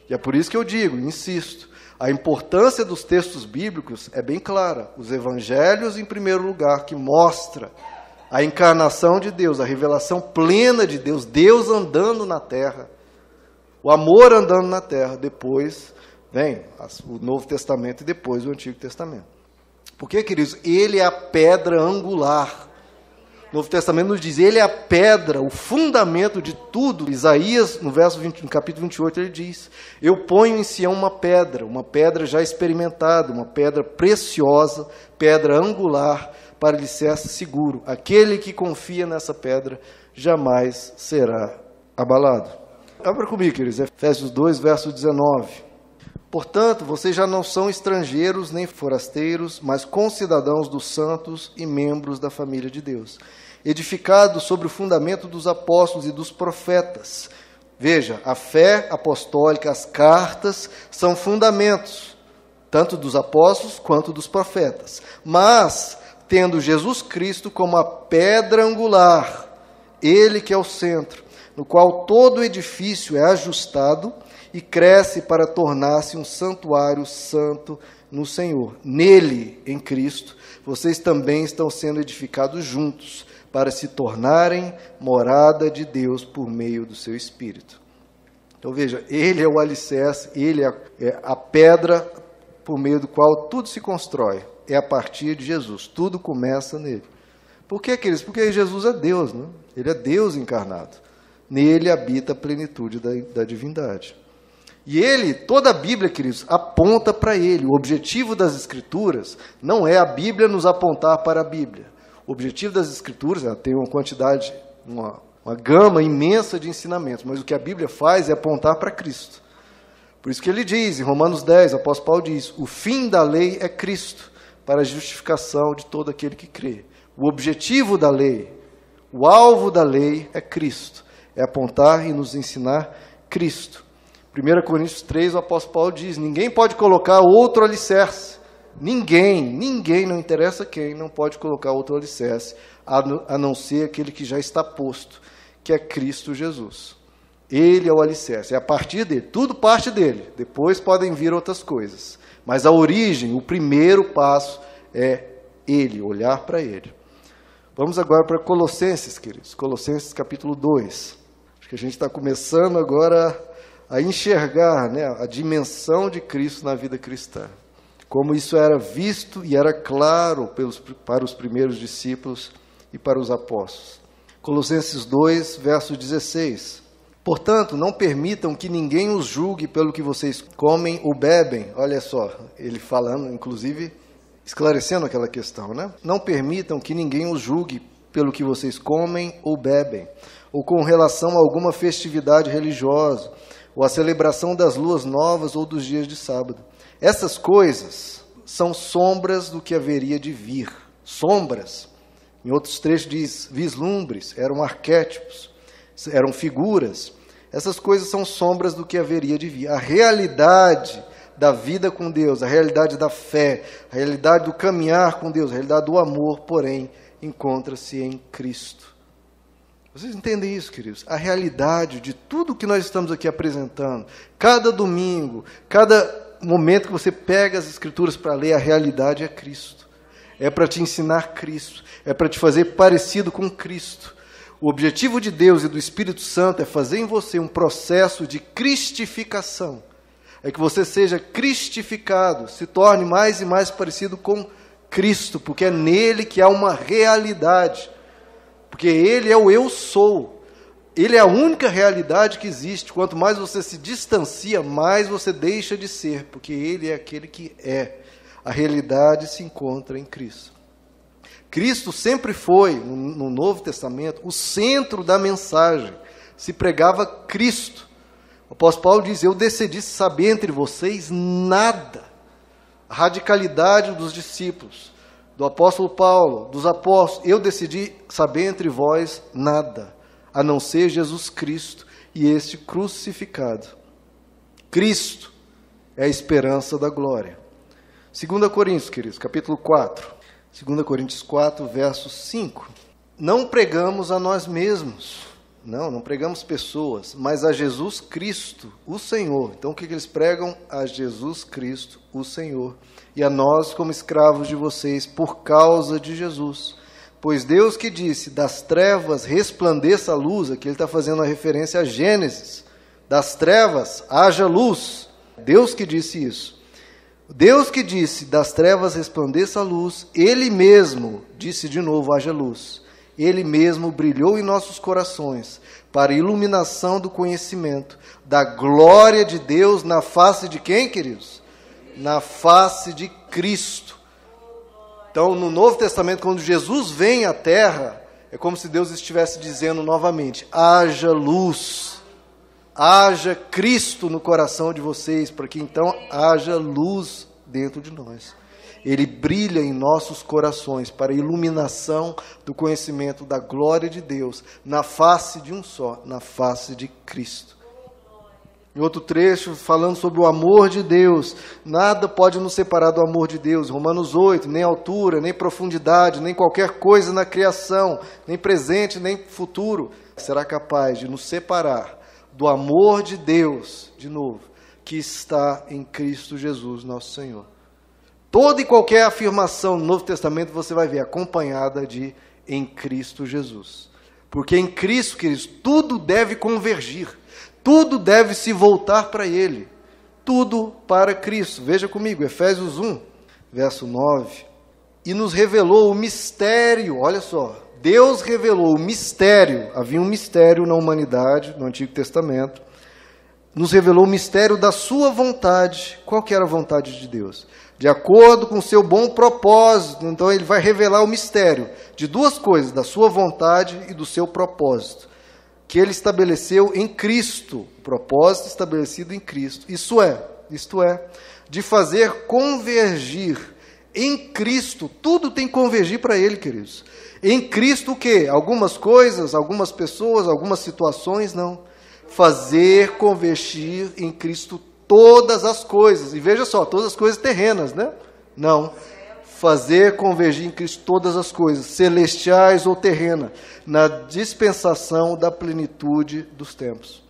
E é por isso que eu digo, insisto, a importância dos textos bíblicos é bem clara. Os evangelhos, em primeiro lugar, que mostra a encarnação de Deus, a revelação plena de Deus, Deus andando na terra, o amor andando na terra. Depois vem o Novo Testamento e depois o Antigo Testamento. Porque, queridos, Ele é a pedra angular. O Novo Testamento nos diz, ele é a pedra, o fundamento de tudo. Isaías, no capítulo 28, ele diz, eu ponho em Sião uma pedra já experimentada, uma pedra preciosa, pedra angular, para alicerce seguro. Aquele que confia nessa pedra jamais será abalado. Abra comigo, queridos, Efésios 2, verso 19. Portanto, vocês já não são estrangeiros nem forasteiros, mas concidadãos dos santos e membros da família de Deus, edificados sobre o fundamento dos apóstolos e dos profetas. Veja, a fé apostólica, as cartas, são fundamentos, tanto dos apóstolos quanto dos profetas. Mas, tendo Jesus Cristo como a pedra angular, ele que é o centro, no qual todo edifício é ajustado e cresce para tornar-se um santuário santo no Senhor. Nele, em Cristo, vocês também estão sendo edificados juntos para se tornarem morada de Deus por meio do seu Espírito. Então veja, ele é o alicerce, ele é a pedra por meio do qual tudo se constrói. É a partir de Jesus, tudo começa nele. Por que, queridos? Porque Jesus é Deus, né? Ele é Deus encarnado. Nele habita a plenitude da divindade. E ele, toda a Bíblia, queridos, aponta para ele. O objetivo das Escrituras não é a Bíblia nos apontar para a Bíblia. O objetivo das Escrituras, ela tem uma quantidade, uma gama imensa de ensinamentos, mas o que a Bíblia faz é apontar para Cristo. Por isso que ele diz, em Romanos 10, o apóstolo Paulo diz, o fim da lei é Cristo, para a justificação de todo aquele que crê. O objetivo da lei, o alvo da lei é Cristo, é apontar e nos ensinar Cristo. 1 Coríntios 3, o apóstolo Paulo diz, ninguém pode colocar outro alicerce. Ninguém, não interessa quem, não pode colocar outro alicerce, a não ser aquele que já está posto, que é Cristo Jesus. Ele é o alicerce, é a partir dele, tudo parte dele, depois podem vir outras coisas. Mas a origem, o primeiro passo é ele, olhar para ele. Vamos agora para Colossenses, queridos, Colossenses capítulo 2. Acho que a gente está começando agora a enxergar, né, a dimensão de Cristo na vida cristã. Como isso era visto e era claro para os primeiros discípulos e para os apóstolos. Colossenses 2, verso 16. Portanto, não permitam que ninguém os julgue pelo que vocês comem ou bebem. Olha só, ele falando, inclusive, esclarecendo aquela questão, né? Não permitam que ninguém os julgue pelo que vocês comem ou bebem, ou com relação a alguma festividade religiosa, ou a celebração das luas novas ou dos dias de sábado. Essas coisas são sombras do que haveria de vir. Sombras. Em outros trechos diz vislumbres, eram arquétipos, eram figuras. Essas coisas são sombras do que haveria de vir. A realidade da vida com Deus, a realidade da fé, a realidade do caminhar com Deus, a realidade do amor, porém, encontra-se em Cristo. Vocês entendem isso, queridos? A realidade de tudo que nós estamos aqui apresentando, cada domingo, cada momento que você pega as Escrituras para ler, a realidade é Cristo. É para te ensinar Cristo, é para te fazer parecido com Cristo. O objetivo de Deus e do Espírito Santo é fazer em você um processo de cristificação. É que você seja cristificado, se torne mais e mais parecido com Cristo, porque é nele que há uma realidade. Porque ele é o eu sou. Ele é a única realidade que existe. Quanto mais você se distancia, mais você deixa de ser, porque ele é aquele que é. A realidade se encontra em Cristo. Cristo sempre foi, no Novo Testamento, o centro da mensagem. Se pregava Cristo. O apóstolo Paulo diz, eu decidi saber entre vocês nada. A radicalidade dos discípulos, do apóstolo Paulo, dos apóstolos, eu decidi saber entre vós nada, a não ser Jesus Cristo e este crucificado. Cristo é a esperança da glória. 2 Coríntios, queridos, capítulo 4. 2 Coríntios 4, verso 5. Não pregamos a nós mesmos, não pregamos pessoas, mas a Jesus Cristo, o Senhor. Então o que eles pregam? A Jesus Cristo, o Senhor. E a nós como escravos de vocês, por causa de Jesus. Pois Deus que disse, das trevas resplandeça a luz, aqui ele está fazendo a referência a Gênesis. Das trevas haja luz. Deus que disse isso. Deus que disse, das trevas resplandeça a luz, ele mesmo disse de novo, haja luz. Ele mesmo brilhou em nossos corações para a iluminação do conhecimento da glória de Deus na face de quem, queridos? Na face de Cristo. Então, no Novo Testamento, quando Jesus vem à Terra, é como se Deus estivesse dizendo novamente: haja luz, haja Cristo no coração de vocês, para que então haja luz dentro de nós. Ele brilha em nossos corações para a iluminação do conhecimento da glória de Deus, na face de um só, na face de Cristo. Em outro trecho, falando sobre o amor de Deus, nada pode nos separar do amor de Deus. Romanos 8, nem altura, nem profundidade, nem qualquer coisa na criação, nem presente, nem futuro, será capaz de nos separar do amor de Deus, de novo, que está em Cristo Jesus, nosso Senhor. Toda e qualquer afirmação no Novo Testamento você vai ver acompanhada de em Cristo Jesus. Porque em Cristo, queridos, tudo deve convergir, tudo deve se voltar para Ele, tudo para Cristo. Veja comigo, Efésios 1, verso 9. E nos revelou o mistério, olha só, Deus revelou o mistério, havia um mistério na humanidade, no Antigo Testamento, nos revelou o mistério da sua vontade. Qual que era a vontade de Deus? De acordo com o seu bom propósito. Então ele vai revelar o mistério de duas coisas, da sua vontade e do seu propósito, que ele estabeleceu em Cristo, o propósito estabelecido em Cristo. Isto é, de fazer convergir em Cristo, tudo tem que convergir para Ele, queridos. Em Cristo o quê? Algumas coisas, algumas pessoas, algumas situações, não. Fazer convergir em Cristo todas as coisas. E veja só, todas as coisas terrenas, né? Não. Fazer convergir em Cristo todas as coisas, celestiais ou terrenas, na dispensação da plenitude dos tempos.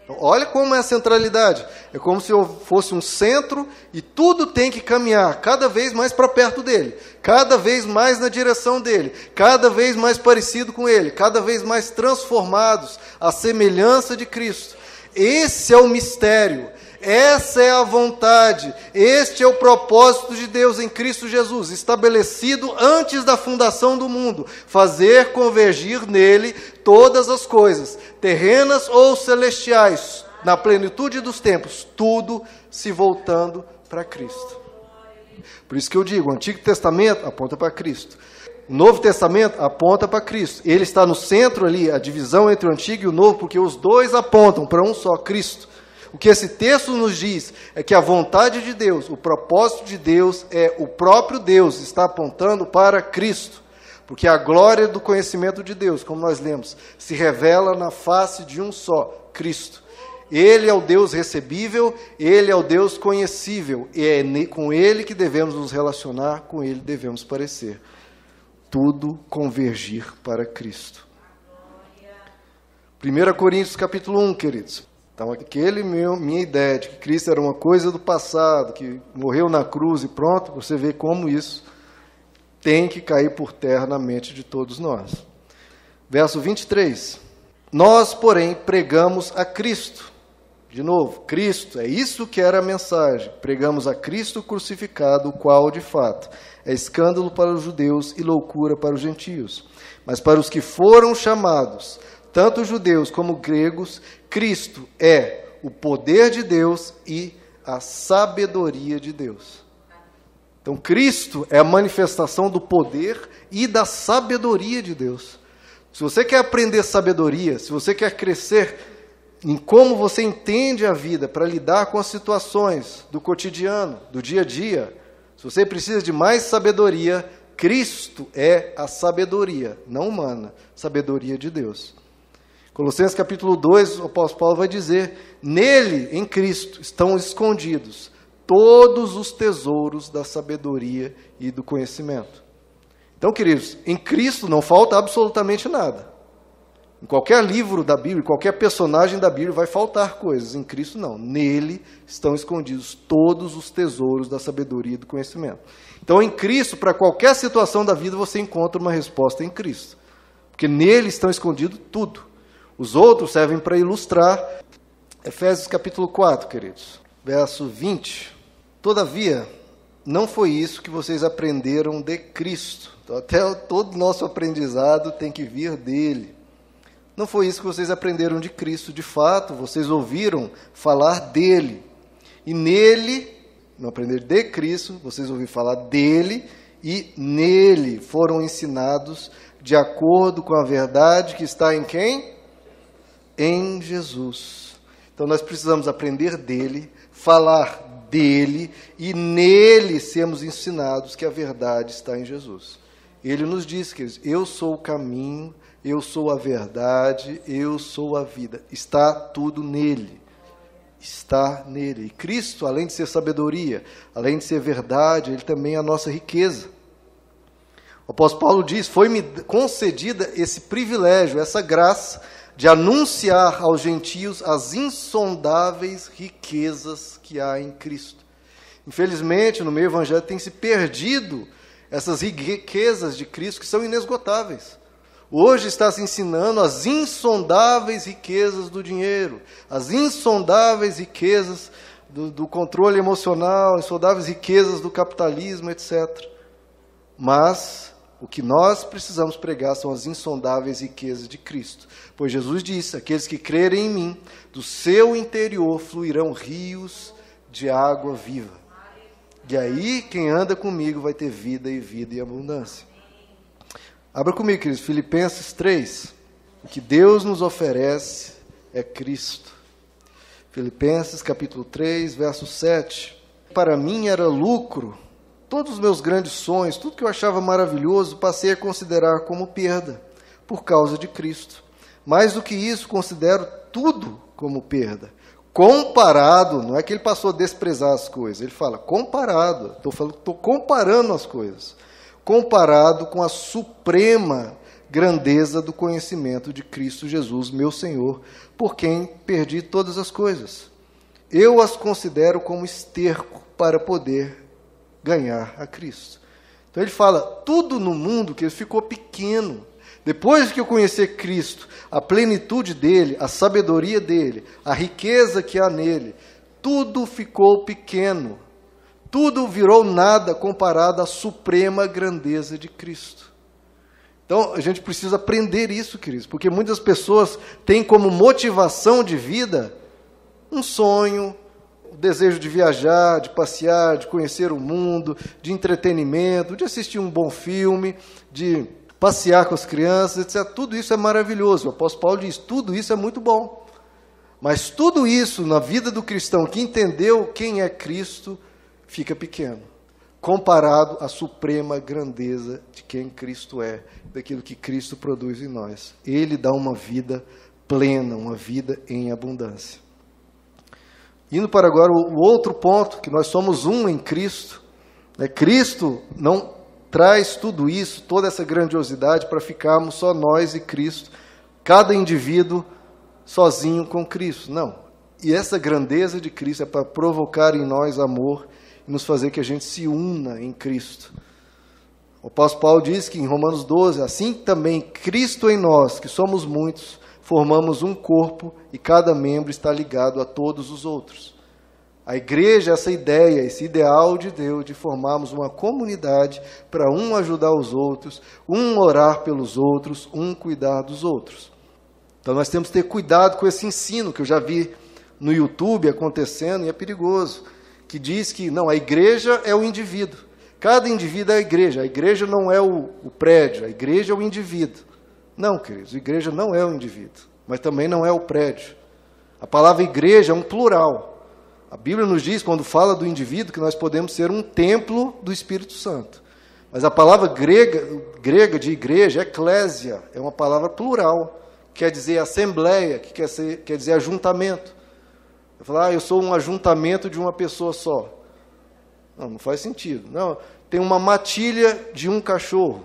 Então, olha como é a centralidade. É como se eu fosse um centro e tudo tem que caminhar cada vez mais para perto dele, cada vez mais na direção dele, cada vez mais parecido com ele, cada vez mais transformados à semelhança de Cristo. Esse é o mistério, essa é a vontade, este é o propósito de Deus em Cristo Jesus, estabelecido antes da fundação do mundo, fazer convergir nele todas as coisas, terrenas ou celestiais, na plenitude dos tempos, tudo se voltando para Cristo. Por isso que eu digo, o Antigo Testamento aponta para Cristo. O Novo Testamento aponta para Cristo. Ele está no centro ali, a divisão entre o Antigo e o Novo, porque os dois apontam para um só, Cristo. O que esse texto nos diz é que a vontade de Deus, o propósito de Deus é o próprio Deus, está apontando para Cristo. Porque a glória do conhecimento de Deus, como nós lemos, se revela na face de um só, Cristo. Ele é o Deus recebível, Ele é o Deus conhecível, e é com Ele que devemos nos relacionar, com Ele devemos parecer. Tudo convergir para Cristo. 1 Coríntios capítulo 1, queridos. Então, minha ideia de que Cristo era uma coisa do passado, que morreu na cruz e pronto, você vê como isso tem que cair por terra na mente de todos nós. Verso 23. Nós, porém, pregamos a Cristo. De novo, Cristo, é isso que era a mensagem. Pregamos a Cristo crucificado, o qual, de fato, é escândalo para os judeus e loucura para os gentios. Mas para os que foram chamados, tanto judeus como gregos, Cristo é o poder de Deus e a sabedoria de Deus. Então, Cristo é a manifestação do poder e da sabedoria de Deus. Se você quer aprender sabedoria, se você quer crescer em como você entende a vida para lidar com as situações do cotidiano, do dia a dia, se você precisa de mais sabedoria, Cristo é a sabedoria, não humana, sabedoria de Deus. Colossenses capítulo 2, o apóstolo Paulo vai dizer, nele, em Cristo, estão escondidos todos os tesouros da sabedoria e do conhecimento. Então, queridos, em Cristo não falta absolutamente nada. Em qualquer livro da Bíblia, qualquer personagem da Bíblia vai faltar coisas. Em Cristo não. Nele estão escondidos todos os tesouros da sabedoria e do conhecimento. Então, em Cristo, para qualquer situação da vida, você encontra uma resposta em Cristo. Porque nele estão escondidos tudo. Os outros servem para ilustrar. Efésios capítulo 4, queridos, verso 20. Todavia, não foi isso que vocês aprenderam de Cristo, Então, até todo nosso aprendizado tem que vir dele. Não foi isso que vocês aprenderam de Cristo, de fato, vocês ouviram falar dele. E nele, não aprenderam de Cristo, vocês ouviram falar dele, e nele foram ensinados de acordo com a verdade que está em quem? Em Jesus. Então nós precisamos aprender dele, falar dele, e nele sermos ensinados que a verdade está em Jesus. Ele nos diz, queridos, eu sou o caminho, eu sou a verdade, eu sou a vida. Está tudo nele. Está nele. E Cristo, além de ser sabedoria, além de ser verdade, ele também é a nossa riqueza. O apóstolo Paulo diz, foi-me concedida esse privilégio, essa graça, de anunciar aos gentios as insondáveis riquezas que há em Cristo. Infelizmente, no meio evangélico tem se perdido essas riquezas de Cristo que são inesgotáveis. Hoje está se ensinando as insondáveis riquezas do dinheiro, as insondáveis riquezas do controle emocional, as insondáveis riquezas do capitalismo, etc. Mas o que nós precisamos pregar são as insondáveis riquezas de Cristo. Pois Jesus disse, aqueles que crerem em mim, do seu interior fluirão rios de água viva. E aí, quem anda comigo vai ter vida e vida em abundância. Abra comigo, queridos, Filipenses 3. O que Deus nos oferece é Cristo. Filipenses capítulo 3, verso 7. Para mim era lucro, todos os meus grandes sonhos, tudo que eu achava maravilhoso, passei a considerar como perda, por causa de Cristo. Mais do que isso, considero tudo como perda. Comparado, não é que ele passou a desprezar as coisas, ele fala comparado, estou comparando as coisas. Comparado com a suprema grandeza do conhecimento de Cristo Jesus, meu Senhor, por quem perdi todas as coisas. Eu as considero como esterco para poder ganhar a Cristo. Então ele fala, tudo no mundo que ficou pequeno. Depois que eu conhecer Cristo, a plenitude dele, a sabedoria dele, a riqueza que há nele, tudo ficou pequeno. Tudo virou nada comparado à suprema grandeza de Cristo. Então, a gente precisa aprender isso, queridos, porque muitas pessoas têm como motivação de vida um sonho, o desejo de viajar, de passear, de conhecer o mundo, de entretenimento, de assistir um bom filme, de passear com as crianças, etc. Tudo isso é maravilhoso. O apóstolo Paulo diz, tudo isso é muito bom. Mas tudo isso, na vida do cristão que entendeu quem é Cristo, fica pequeno, comparado à suprema grandeza de quem Cristo é, daquilo que Cristo produz em nós. Ele dá uma vida plena, uma vida em abundância. Indo para agora o outro ponto, que nós somos um em Cristo. Cristo não traz tudo isso, toda essa grandiosidade, para ficarmos só nós e Cristo, cada indivíduo sozinho com Cristo. Não. E essa grandeza de Cristo é para provocar em nós amor e nos fazer que a gente se una em Cristo. O apóstolo Paulo diz que em Romanos 12, assim também Cristo em nós, que somos muitos, formamos um corpo e cada membro está ligado a todos os outros. A igreja é essa ideia, esse ideal de Deus, de formarmos uma comunidade para um ajudar os outros, um orar pelos outros, um cuidar dos outros. Então nós temos que ter cuidado com esse ensino que eu já vi no YouTube acontecendo e é perigoso, que diz que não, a igreja é o indivíduo. Cada indivíduo é a igreja não é o prédio, a igreja é o indivíduo. Não, queridos, a igreja não é o indivíduo, mas também não é o prédio. A palavra igreja é um plural. A Bíblia nos diz, quando fala do indivíduo, que nós podemos ser um templo do Espírito Santo. Mas a palavra grega de igreja, eclésia, é uma palavra plural, quer dizer assembleia, que quer dizer ajuntamento. Eu falo, eu sou um ajuntamento de uma pessoa só. Não faz sentido. Não, tem uma matilha de um cachorro.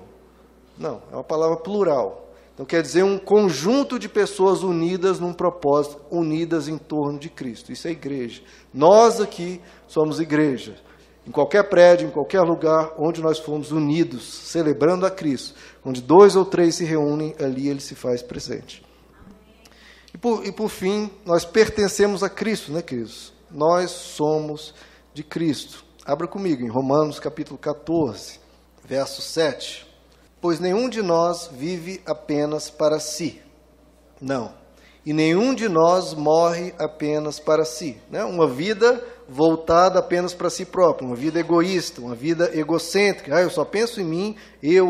Não, é uma palavra plural. Então quer dizer um conjunto de pessoas unidas num propósito, unidas em torno de Cristo. Isso é igreja. Nós aqui somos igreja. Em qualquer prédio, em qualquer lugar onde nós formos unidos, celebrando a Cristo, onde 2 ou 3 se reúnem, ali ele se faz presente. E por fim, nós pertencemos a Cristo, né, queridos? Nós somos de Cristo. Abra comigo em Romanos capítulo 14, verso 7. pois nenhum de nós vive apenas para si. Não. E nenhum de nós morre apenas para si. Né? Uma vida voltada apenas para si próprio, uma vida egoísta, uma vida egocêntrica. Eu só penso em mim, eu,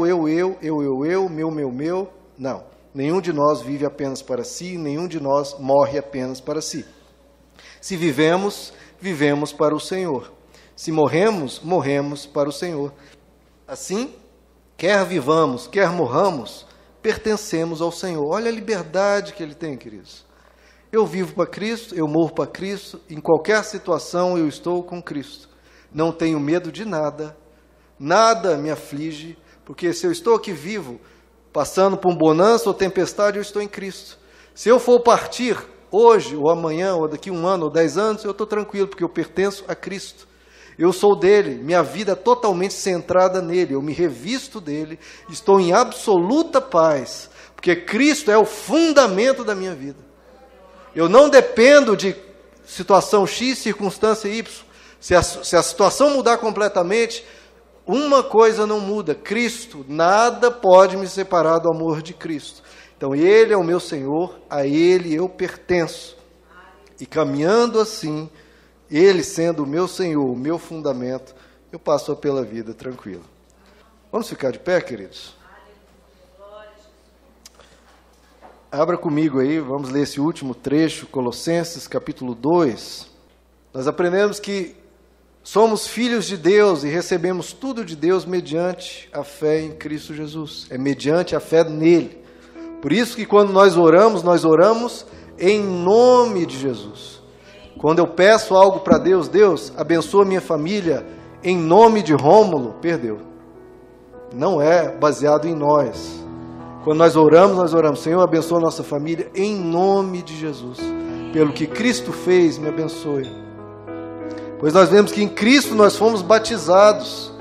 meu. Não. Nenhum de nós vive apenas para si, nenhum de nós morre apenas para si. Se vivemos, vivemos para o Senhor. Se morremos, morremos para o Senhor. Assim, quer vivamos, quer morramos, pertencemos ao Senhor. Olha a liberdade que Ele tem, queridos. Eu vivo para Cristo, eu morro para Cristo, em qualquer situação eu estou com Cristo. Não tenho medo de nada, nada me aflige, porque se eu estou aqui vivo, passando por um bonança ou tempestade, eu estou em Cristo. Se eu for partir hoje, ou amanhã, ou daqui 1 ano, ou 10 anos, eu estou tranquilo, porque eu pertenço a Cristo. Eu sou dele, minha vida é totalmente centrada nele, eu me revisto dele, estou em absoluta paz, porque Cristo é o fundamento da minha vida. Eu não dependo de situação X, circunstância Y. Se a situação mudar completamente, uma coisa não muda: Cristo. Nada pode me separar do amor de Cristo. Então Ele é o meu Senhor, a Ele eu pertenço. E caminhando assim, Ele sendo o meu Senhor, o meu fundamento, eu passo pela vida tranquilo. Vamos ficar de pé, queridos? Abra comigo aí, vamos ler esse último trecho, Colossenses capítulo 2. Nós aprendemos que somos filhos de Deus e recebemos tudo de Deus mediante a fé em Cristo Jesus. É mediante a fé nele. Por isso que quando nós oramos em nome de Jesus. Quando eu peço algo para Deus, Deus, abençoa minha família em nome de Rômulo, perdeu. Não é baseado em nós. Quando nós oramos, Senhor, abençoa a nossa família em nome de Jesus. Pelo que Cristo fez, me abençoe. Pois nós vemos que em Cristo nós fomos batizados.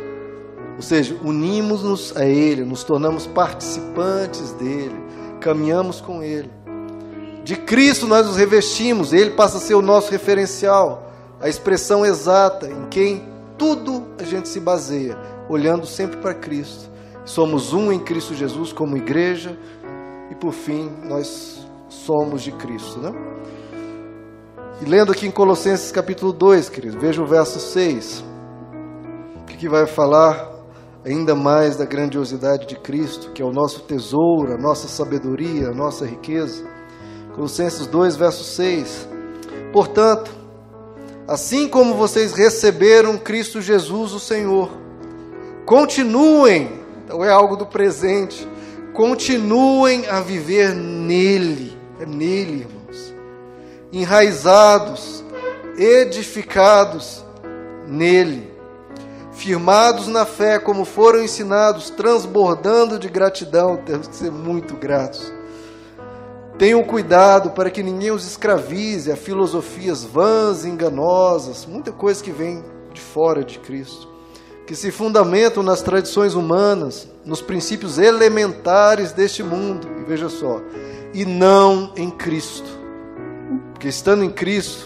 Ou seja, unimos-nos a Ele, nos tornamos participantes dEle, caminhamos com Ele. De Cristo nós nos revestimos, Ele passa a ser o nosso referencial, a expressão exata em quem tudo a gente se baseia, olhando sempre para Cristo. Somos um em Cristo Jesus como igreja e, por fim, nós somos de Cristo, né? E lendo aqui em Colossenses capítulo 2, queridos, veja o verso 6, que vai falar ainda mais da grandiosidade de Cristo, que é o nosso tesouro, a nossa sabedoria, a nossa riqueza. Colossenses 2, verso 6. Portanto, assim como vocês receberam Cristo Jesus, o Senhor, continuem. Então é algo do presente. Continuem a viver nele. É nele, irmãos. Enraizados, edificados nele. Firmados na fé, como foram ensinados, transbordando de gratidão. Temos que ser muito gratos. Tenham cuidado para que ninguém os escravize a filosofias vãs e enganosas. Muita coisa que vem de fora de Cristo, que se fundamentam nas tradições humanas, nos princípios elementares deste mundo, e veja só, e não em Cristo, porque estando em Cristo,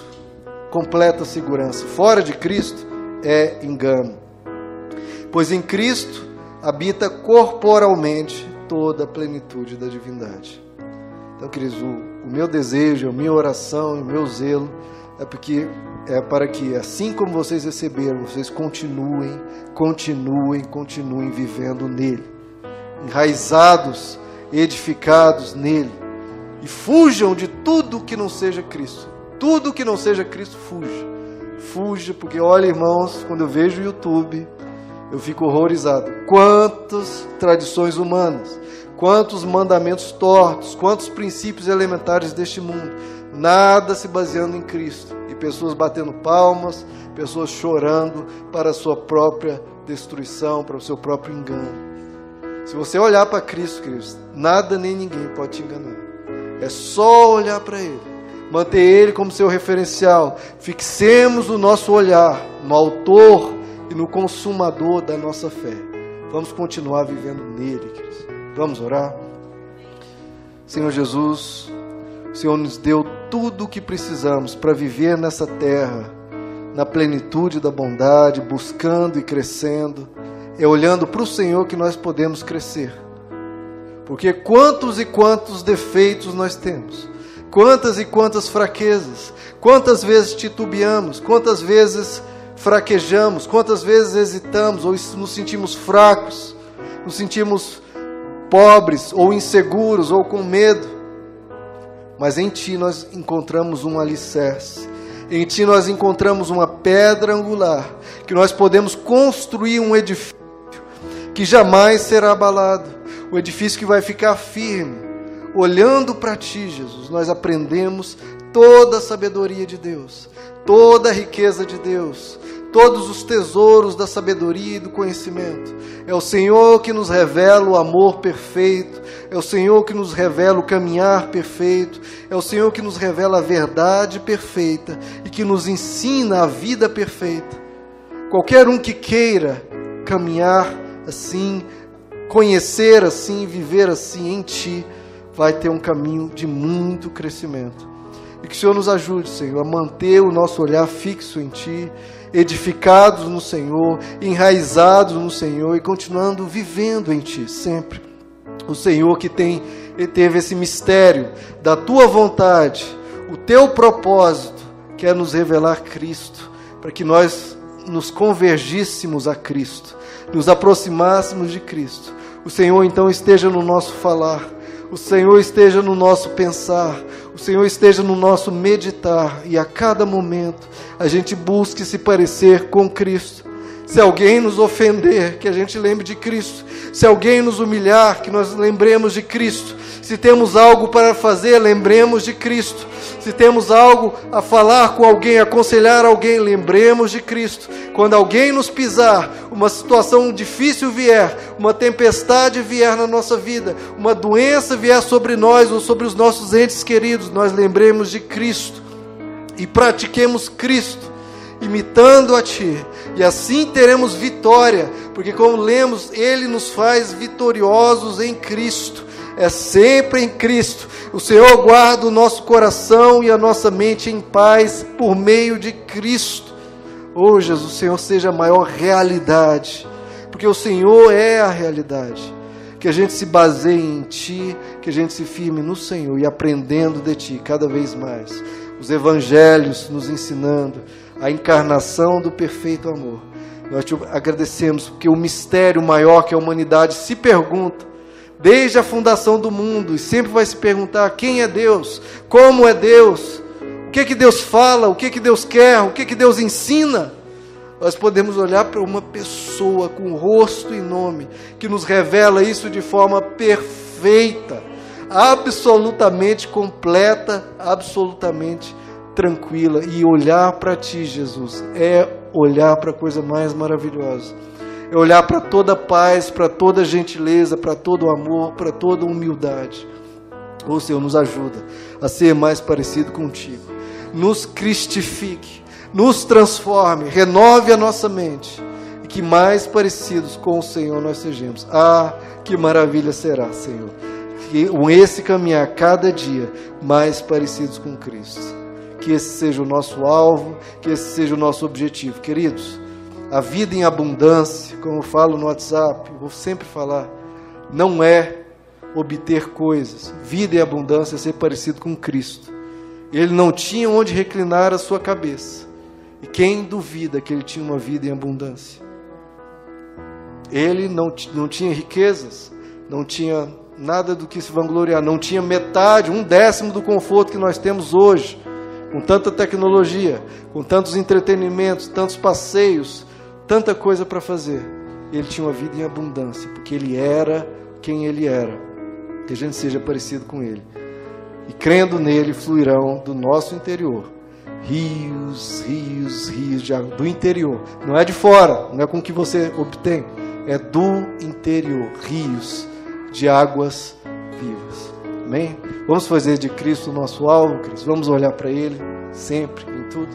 completa segurança, fora de Cristo é engano, pois em Cristo habita corporalmente toda a plenitude da divindade. Então, queridos, o meu desejo, a minha oração e o meu zelo é para que, assim como vocês receberam, vocês continuem vivendo nele, enraizados, edificados nele, e fujam de tudo que não seja Cristo. Tudo que não seja Cristo, fuja, porque olha, irmãos, quando eu vejo o YouTube, eu fico horrorizado. Quantas tradições humanas, quantos mandamentos tortos, quantos princípios elementares deste mundo, nada se baseando em Cristo. E pessoas batendo palmas, pessoas chorando para a sua própria destruição, para o seu próprio engano. Se você olhar para Cristo, queridos, nada nem ninguém pode te enganar. É só olhar para Ele, manter Ele como seu referencial. Fixemos o nosso olhar no autor e no consumador da nossa fé. Vamos continuar vivendo nele, queridos. Vamos orar? Senhor Jesus, o Senhor nos deu tudo o que precisamos para viver nessa terra, na plenitude da bondade, buscando e crescendo. É olhando para o Senhor que nós podemos crescer. Porque quantos e quantos defeitos nós temos, quantas e quantas fraquezas, quantas vezes titubeamos, quantas vezes fraquejamos, quantas vezes hesitamos ou nos sentimos fracos, nos sentimos pobres ou inseguros ou com medo. Mas em Ti nós encontramos um alicerce, em Ti nós encontramos uma pedra angular, que nós podemos construir um edifício que jamais será abalado, um edifício que vai ficar firme. Olhando para Ti, Jesus, nós aprendemos toda a sabedoria de Deus, toda a riqueza de Deus, todos os tesouros da sabedoria e do conhecimento. É o Senhor que nos revela o amor perfeito, é o Senhor que nos revela o caminhar perfeito, é o Senhor que nos revela a verdade perfeita e que nos ensina a vida perfeita. Qualquer um que queira caminhar assim, conhecer assim, viver assim em Ti, vai ter um caminho de muito crescimento. E que o Senhor nos ajude, Senhor, a manter o nosso olhar fixo em Ti, edificados no Senhor, enraizados no Senhor e continuando vivendo em Ti sempre. O Senhor que teve esse mistério da Tua vontade, o Teu propósito, que é nos revelar Cristo, para que nós nos convergíssemos a Cristo, nos aproximássemos de Cristo. O Senhor então esteja no nosso falar, o Senhor esteja no nosso pensar, o Senhor esteja no nosso meditar, e a cada momento a gente busque se parecer com Cristo. Se alguém nos ofender, que a gente lembre de Cristo. Se alguém nos humilhar, que nós lembremos de Cristo. Se temos algo para fazer, lembremos de Cristo. Se temos algo a falar com alguém, aconselhar alguém, lembremos de Cristo. Quando alguém nos pisar, uma situação difícil vier, uma tempestade vier na nossa vida, uma doença vier sobre nós ou sobre os nossos entes queridos, nós lembremos de Cristo e pratiquemos Cristo, imitando a Ti, e assim teremos vitória, porque como lemos, Ele nos faz vitoriosos em Cristo. É sempre em Cristo. O Senhor guarda o nosso coração e a nossa mente em paz por meio de Cristo. Oh Jesus, o Senhor seja a maior realidade, porque o Senhor é a realidade. Que a gente se baseie em Ti, que a gente se firme no Senhor e aprendendo de Ti cada vez mais. Os evangelhos nos ensinando a encarnação do perfeito amor. Nós te agradecemos porque o mistério maior que a humanidade se pergunta desde a fundação do mundo, e sempre vai se perguntar: quem é Deus? Como é Deus? O que Deus fala? O que Deus quer? O que Deus ensina? Nós podemos olhar para uma pessoa com rosto e nome, que nos revela isso de forma perfeita, absolutamente completa, absolutamente tranquila, e olhar para Ti, Jesus, é olhar para a coisa mais maravilhosa, é olhar para toda a paz, para toda a gentileza, para todo o amor, para toda a humildade. O Senhor nos ajuda a ser mais parecido contigo, nos cristifique, nos transforme, renove a nossa mente, e que mais parecidos com o Senhor nós sejamos. Ah, que maravilha será, Senhor, que com esse caminhar cada dia mais parecidos com Cristo. Que esse seja o nosso alvo, que esse seja o nosso objetivo. Queridos, a vida em abundância, como eu falo no WhatsApp, vou sempre falar, não é obter coisas. Vida em abundância é ser parecido com Cristo. Ele não tinha onde reclinar a sua cabeça. E quem duvida que ele tinha uma vida em abundância? Ele não tinha riquezas, não tinha nada do que se vangloriar, não tinha metade, 1/10 do conforto que nós temos hoje, com tanta tecnologia, com tantos entretenimentos, tantos passeios, tanta coisa para fazer. Ele tinha uma vida em abundância, porque Ele era quem Ele era. Que a gente seja parecido com Ele. E crendo nele, fluirão do nosso interior rios, rios, rios de água. Do interior, não é de fora, não é com o que você obtém, é do interior, rios de águas vivas. Amém? Vamos fazer de Cristo o nosso alvo, Cristo. Vamos olhar para Ele sempre, em tudo.